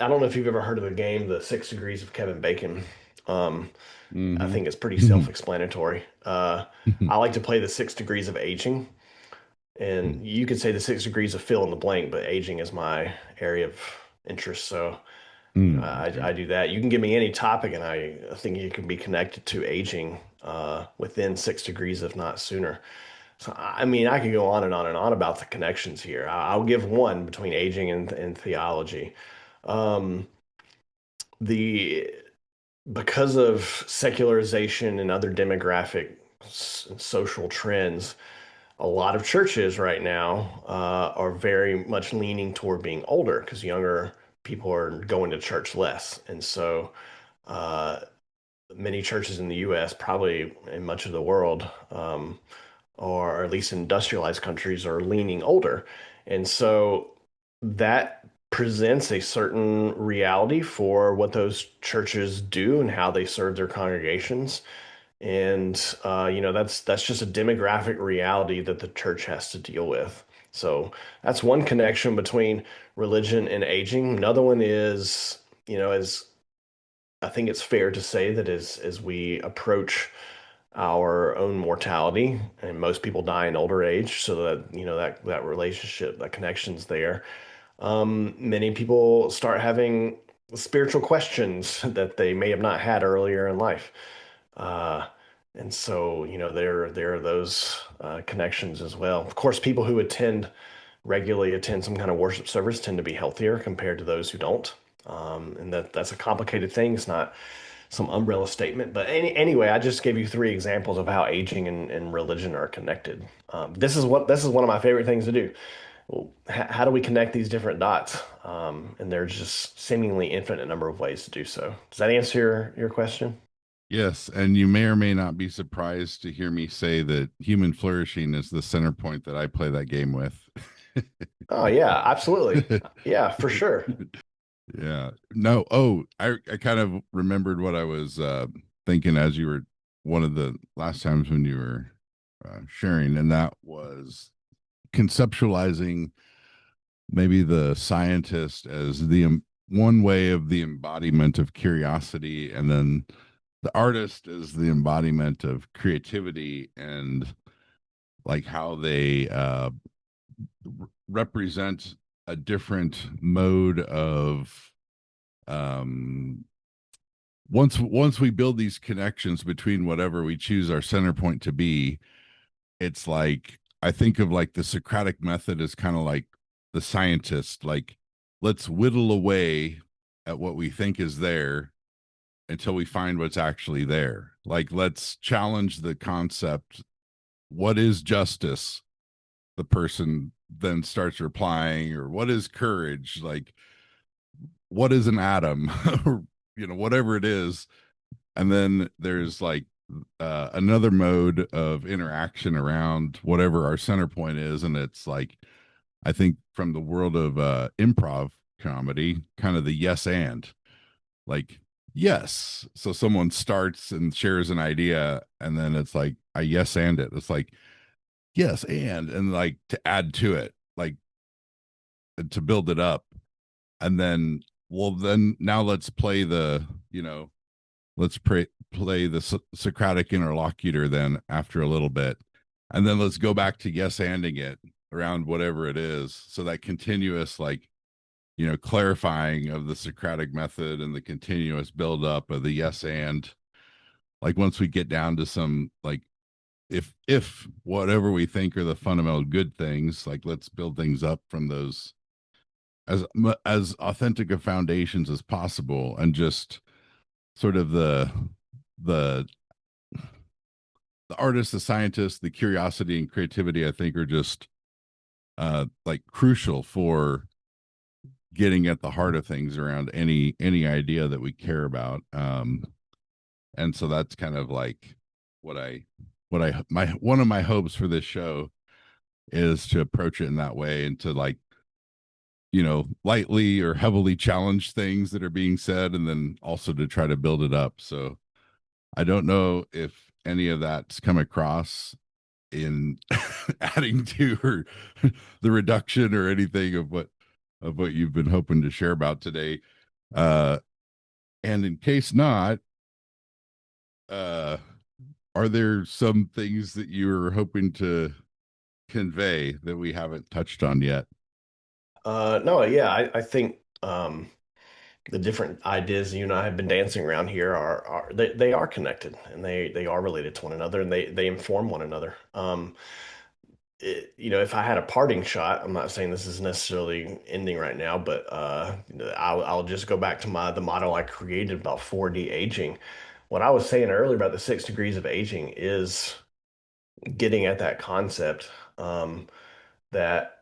Speaker 2: don't know if you've ever heard of the game, The Six Degrees of Kevin Bacon. Um, I
Speaker 1: hmm
Speaker 2: think it's pretty self-explanatory. I like to play the Six Degrees of Aging, and you could say the Six Degrees of fill in the blank, but aging is my area of interest. So
Speaker 1: Okay.
Speaker 2: I do that. You can give me any topic, and I think it can be connected to aging within 6 degrees, if not sooner. So, I mean, I could go on and on and on about the connections here. I'll give one between aging and theology. Um, the Because of secularization and other demographic social trends, a lot of churches right now are very much leaning toward being older because younger people are going to church less. And so uh, many churches in the US, probably in much of the world, or at least industrialized countries, are leaning older. And so that presents a certain reality for what those churches do and how they serve their congregations. And that's just a demographic reality that the church has to deal with. So that's one connection between religion and aging. Another one is, as I think it's fair to say that as we approach our own mortality, and most people die in older age, so that that relationship, that connection's there. Many people start having spiritual questions that they may have not had earlier in life. Uh, and so, there are those connections as well. Of course, people who regularly attend some kind of worship service tend to be healthier compared to those who don't. And that's a complicated thing. It's not some umbrella statement. But anyway, I just gave you three examples of how aging and religion are connected. This is one of my favorite things to do. Well, how do we connect these different dots? And there's just seemingly infinite number of ways to do so. Does that answer your question?
Speaker 1: Yes, and you may or may not be surprised to hear me say that human flourishing is the center point that I play that game with.
Speaker 2: Oh yeah, absolutely. Yeah, for sure.
Speaker 1: Yeah. No, oh, I kind of remembered what I was thinking as you were one of the last times when you were sharing, and that was conceptualizing maybe the scientist as the one way of the embodiment of curiosity, and then the artist is the embodiment of creativity, and like how they represent a different mode of um once we build these connections between whatever we choose our center point to be. It's like I think of like the Socratic method as kind of like the scientist, like let's whittle away at what we think is there until we find what's actually there. Like let's challenge the concept, what is justice? The person then starts replying, or what is courage? Like what is an atom? Or whatever it is. And then there's like another mode of interaction around whatever our center point is, and it's like I think from the world of improv comedy, kind of the yes and, like yes. So someone starts and shares an idea, and then it's like I yes and it. It's like yes and like to add to it, like to build it up, and then well then now let's play the let's play the Socratic interlocutor then after a little bit. And then let's go back to yes anding it around whatever it is. So that continuous, like, clarifying of the Socratic method and the continuous build up of the yes and, like, once we get down to some, like, if whatever we think are the fundamental good things, like, let's build things up from those as authentic of foundations as possible, and just sort of the the artist, the scientist, the curiosity and creativity, I think, are just like crucial for getting at the heart of things around any idea that we care about. And so that's kind of like what I my one of my hopes for this show is to approach it in that way, and to like lightly or heavily challenge things that are being said, and then also to try to build it up. So I don't know if any of that's come across in adding to or the reduction or anything of what you've been hoping to share about today. Uh, and in case not, uh, are there some things that you're hoping to convey that we haven't touched on yet?
Speaker 2: No, yeah, I think the different ideas you and I have been dancing around here are they are connected and they are related to one another and they inform one another. If I had a parting shot, I'm not saying this is necessarily ending right now, but I'll just go back to the model I created about 4D aging. What I was saying earlier about the 6 degrees of aging is getting at that concept that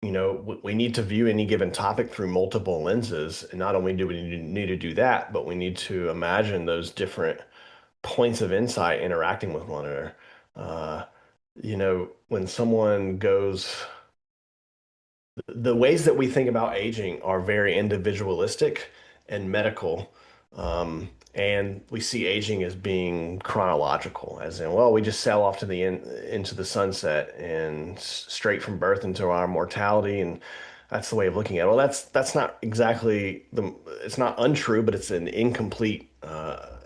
Speaker 2: we need to view any given topic through multiple lenses. And not only do we need to do that, but we need to imagine those different points of insight interacting with one another. Uh, when someone goes, the ways that we think about aging are very individualistic and medical. And we see aging as being chronological, as in, well, we just sail off to the end into the sunset and straight from birth into our mortality, and that's the way of looking at it. Well, that's not exactly it's not untrue, but it's an incomplete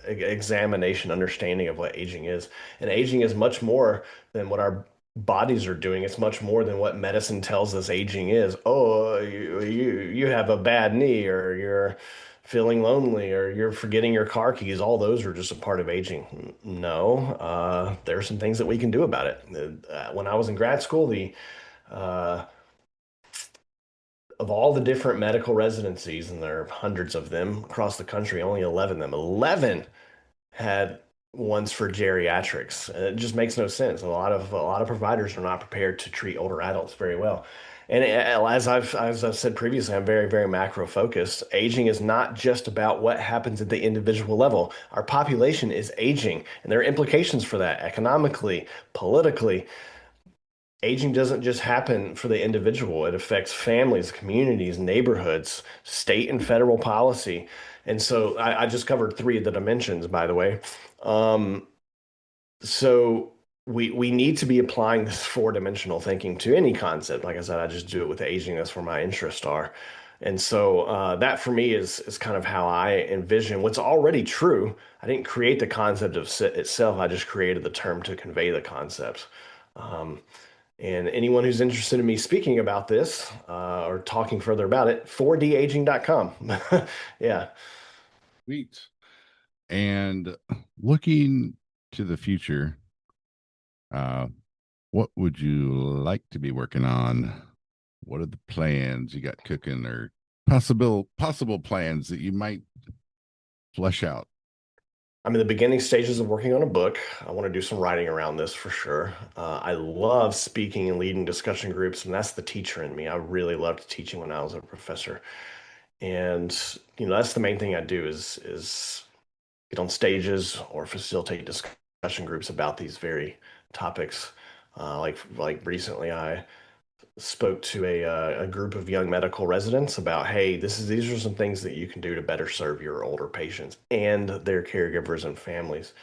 Speaker 2: examination, understanding of what aging is. And aging is much more than what our bodies are doing. It's much more than what medicine tells us aging is. Oh, you have a bad knee, or you're feeling lonely, or you're forgetting your car keys. All those are just a part of aging. No, there are some things that we can do about it. When I was in grad school, the uh, of all the different medical residencies, and there are hundreds of them across the country, only 11 had ones for geriatrics. And it just makes no sense. A lot of providers are not prepared to treat older adults very well. And as I've said previously, I'm very, very macro focused. Aging is not just about what happens at the individual level. Our population is aging, and there are implications for that economically, politically. Aging doesn't just happen for the individual. It affects families, communities, neighborhoods, state and federal policy. And so I just covered three of the dimensions, by the way. Um, so we need to be applying this four-dimensional thinking to any concept. Like I said, I just do it with aging. That's where my interests are. And so that for me is kind of how I envision what's already true. I didn't create the concept of itself. I just created the term to convey the concept. Um, and anyone who's interested in me speaking about this or talking further about it, 4daging.com. Yeah.
Speaker 1: Sweet. And looking to the future, uh, what would you like to be working on? What are the plans you got cooking, or possible plans that you might flesh out?
Speaker 2: I'm in the beginning stages of working on a book. I want to do some writing around this for sure. I love speaking and leading discussion groups, and that's the teacher in me. I really loved teaching when I was a professor. And that's the main thing I do is get on stages or facilitate discussion groups about these very topics. Like recently, I spoke to a group of young medical residents about, hey, these are some things that you can do to better serve your older patients and their caregivers and families.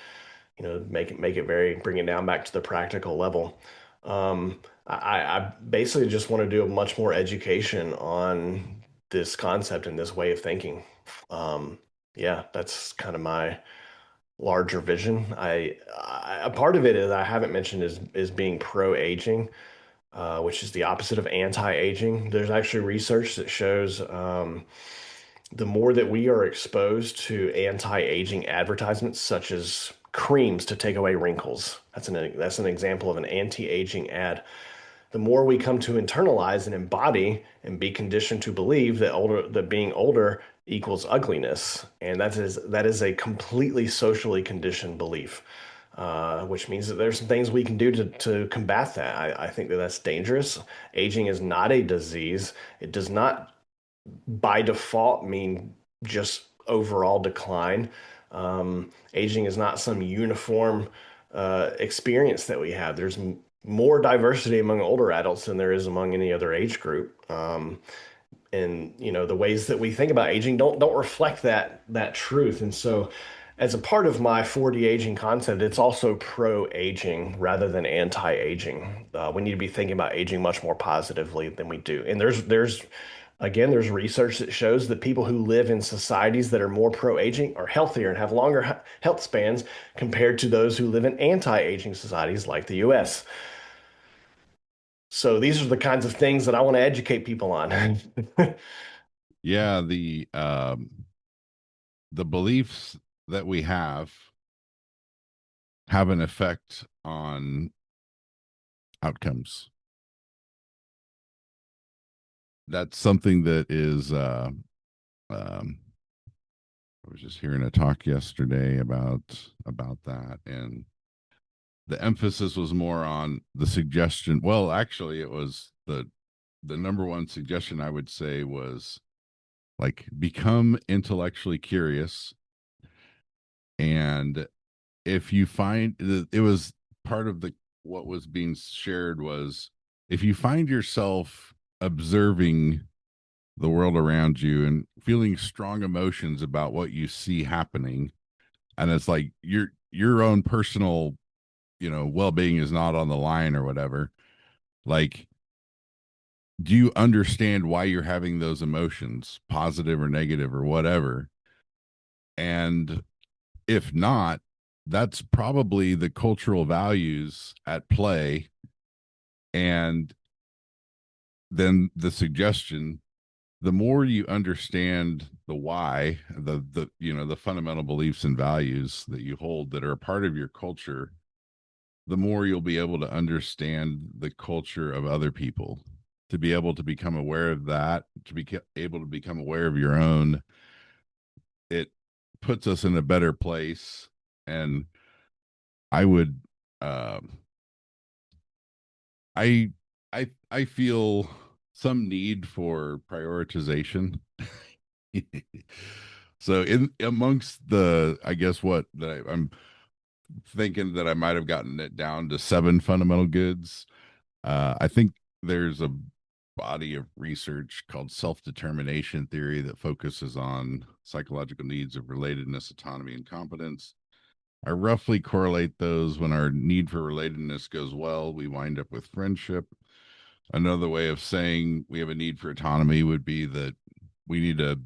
Speaker 2: Make it very bring it down back to the practical level. I basically just want to do a much more education on this concept and this way of thinking. Um, yeah, that's kind of my larger vision. A part of it is I haven't mentioned is being pro-aging, which is the opposite of anti-aging. There's actually research that shows the more that we are exposed to anti-aging advertisements, such as creams to take away wrinkles. That's an example of an anti-aging ad. The more we come to internalize and embody and be conditioned to believe that being older equals ugliness, and that is a completely socially conditioned belief. Which means that there's some things we can do to combat that. I think that that's dangerous. Aging is not a disease. It does not by default mean just overall decline. Aging is not some uniform experience that we have. There's more diversity among older adults than there is among any other age group. And the ways that we think about aging don't reflect that truth. And so as a part of my 4D aging concept, it's also pro-aging rather than anti-aging. We need to be thinking about aging much more positively than we do. And there's research that shows that people who live in societies that are more pro-aging are healthier and have longer health spans compared to those who live in anti-aging societies like the US. So these are the kinds of things that I want to educate people on.
Speaker 1: Yeah, the beliefs that we have an effect on outcomes. That's something that is um I was just hearing a talk yesterday about that, and the emphasis was more on the suggestion. Well, actually, it was the number one suggestion I would say was like become intellectually curious. And if you find it was part of the what was being shared was if you find yourself observing the world around you and feeling strong emotions about what you see happening, and it's like your own personal well-being is not on the line or whatever, like, do you understand why you're having those emotions, positive or negative or whatever? And if not, that's probably the cultural values at play. And then the suggestion, the more you understand the why, the fundamental beliefs and values that you hold that are a part of your culture, the more you'll be able to understand the culture of other people, to be able to become aware of that, to be able to become aware of your own. It puts us in a better place. And I would, um, I, I feel some need for prioritization. So in amongst the, I guess what that I'm thinking that I might have gotten it down to seven fundamental goods. I think there's a body of research called self determination theory that focuses on psychological needs of relatedness, autonomy, and competence. I roughly correlate those. When our need for relatedness goes well, we wind up with friendship. Another way of saying we have a need for autonomy would be that we need to,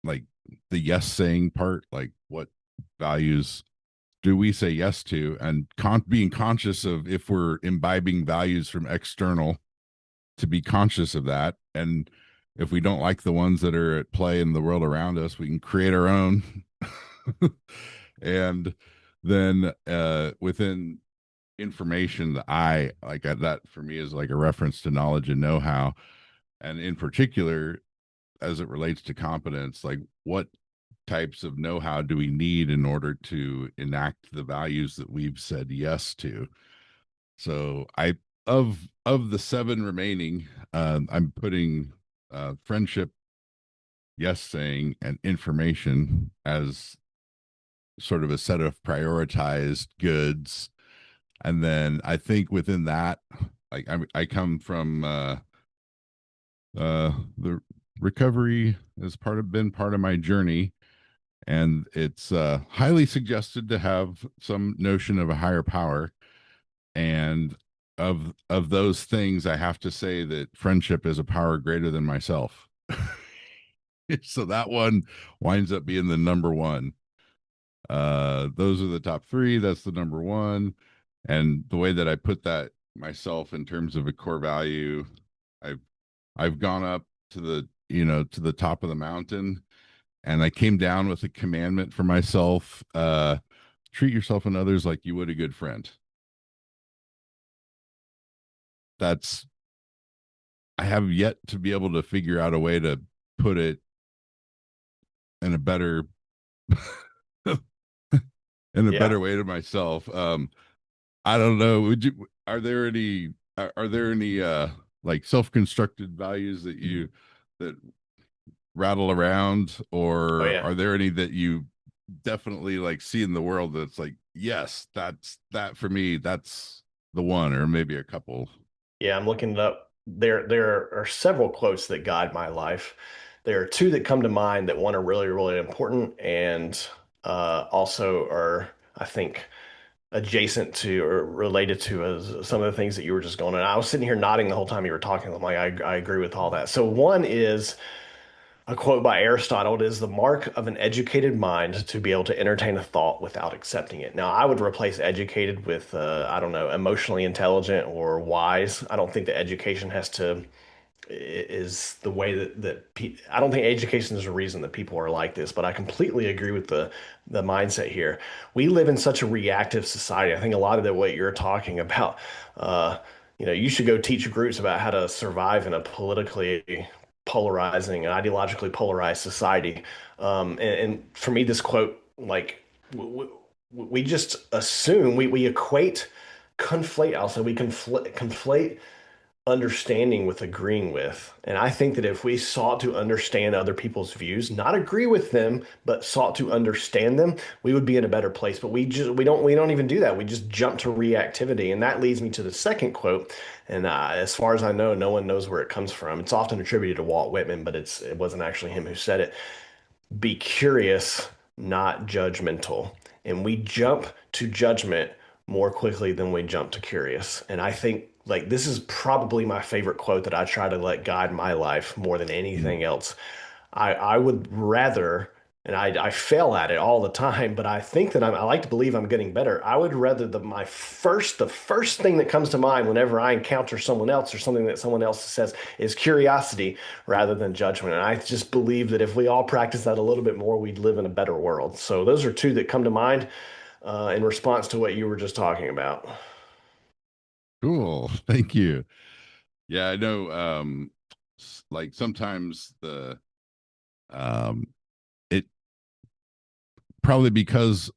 Speaker 1: like, the yes saying part, like what values do we say yes to, and being conscious of if we're imbibing values from external, to be conscious of that. And if we don't like the ones that are at play in the world around us, we can create our own. And then within information, the I like that for me is like a reference to knowledge and know-how. And in particular, as it relates to competence, like what types of know-how do we need in order to enact the values that we've said yes to? So I of the seven remaining, I'm putting friendship, yes saying, and information as sort of a set of prioritized goods. And then I think within that, like I come from the recovery has been part of my journey, and it's highly suggested to have some notion of a higher power. And of those things, I have to say that friendship is a power greater than myself. So that one winds up being the number one. Those are the top three. That's the number one. And the way that I put that myself in terms of a core value, I've I've gone up to the top of the mountain, and I came down with a commandment for myself. Treat yourself and others like you would a good friend. That's I have yet to be able to figure out a way to put it in a better in a
Speaker 2: Yeah.
Speaker 1: better way to myself. I don't know. Would you? Are there any like self-constructed values that rattle around,
Speaker 2: Oh
Speaker 1: or
Speaker 2: yeah.
Speaker 1: are there any that you definitely like see in the world that's like, that for me, that's the one, or maybe a couple?
Speaker 2: Yeah, I'm looking it up there are several quotes that guide my life. There are two that come to mind that one are really, really important and also are, I think, adjacent to or related to some of the things that you were just going on. I was sitting here nodding the whole time you were talking. I'm like, I agree with all that. So one is a quote by Aristotle. It is the mark of an educated mind to be able to entertain a thought without accepting it. Now, I would replace educated with, I don't know, emotionally intelligent or wise. I don't think that education has to is the way I don't think education is a reason that people are like this, but I completely agree with the mindset here. We live in such a reactive society. I think a lot of what you're talking about, uh, you should go teach groups about how to survive in a politically polarizing and ideologically polarized society. And for me, this quote, like, we just assume we equate, conflate. I'll say we conflate understanding with agreeing with. And I think that if we sought to understand other people's views, not agree with them, but sought to understand them, we would be in a better place. But we don't even do that. We just jump to reactivity. And that leads me to the second quote. And as far as I know, no one knows where it comes from. It's often attributed to Walt Whitman, but it wasn't actually him who said it. Be curious, not judgmental. And we jump to judgment more quickly than we jump to curious. And I think like this is probably my favorite quote that I try to let guide my life more than anything else. I would rather, and I fail at it all the time, but I think that I like to believe I'm getting better. I would rather the first thing that comes to mind whenever I encounter someone else or something that someone else says is curiosity rather than judgment. And I just believe that if we all practice that a little bit more, we'd live in a better world. So those are two that come to mind in response to what you were just talking about.
Speaker 1: Cool. Thank you. Yeah, I know. Like sometimes um, it probably because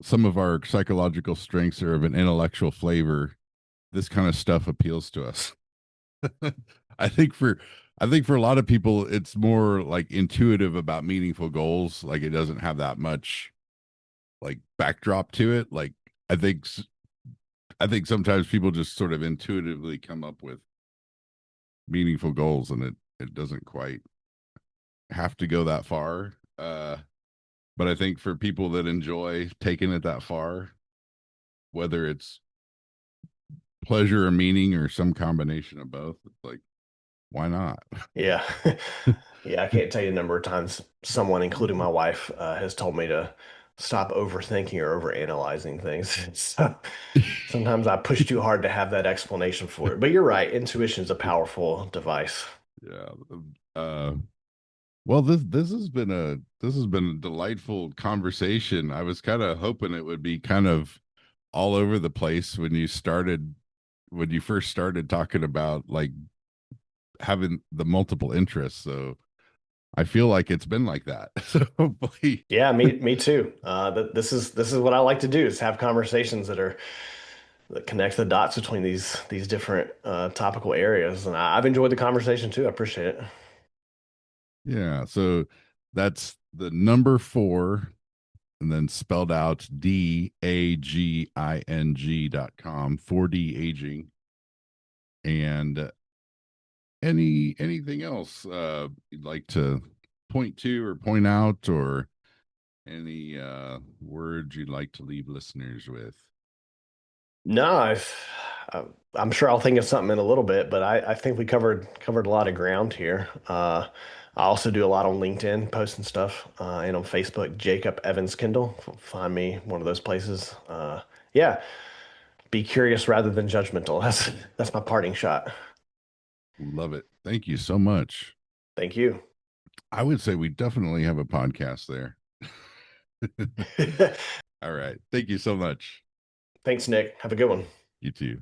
Speaker 1: some of our psychological strengths are of an intellectual flavor, this kind of stuff appeals to us. I think for I think for a lot of people, it's more like intuitive about meaningful goals. Like it doesn't have that much like backdrop to it. Like I think I think sometimes people just sort of intuitively come up with meaningful goals, and it doesn't quite have to go that far. But I think for people that enjoy taking it that far, whether it's pleasure or meaning or some combination of both, it's like why not?
Speaker 2: Yeah. Yeah, I can't tell you the number of times someone, including my wife, has told me to stop overthinking or overanalyzing things. So sometimes I push too hard to have that explanation for it. But you're right, intuition is a powerful device.
Speaker 1: Yeah. Uh, well, this has been a delightful conversation. I was kind of hoping it would be kind of all over the place when you first started talking about like having the multiple interests. So I feel like it's been like that. So hopefully,
Speaker 2: Yeah, me too. This is what I like to do is have conversations that connect the dots between these different topical areas. And I've enjoyed the conversation too. I appreciate it.
Speaker 1: yeah. So that's the number four and then spelled out DAGING.com, 4D aging. And anything else you'd like to point to or point out, or any words you'd like to leave listeners with?
Speaker 2: No, uh, I'm sure I'll think of something in a little bit, but I think we covered a lot of ground here. I also do a lot on LinkedIn, posting stuff, and on Facebook, Jacob Evans Kendall. Find me one of those places. Yeah, be curious rather than judgmental. That's my parting shot.
Speaker 1: Love it. Thank you so much.
Speaker 2: Thank you.
Speaker 1: I would say we definitely have a podcast there. All right. Thank you so much.
Speaker 2: Thanks, Nick. Have a good one.
Speaker 1: You too.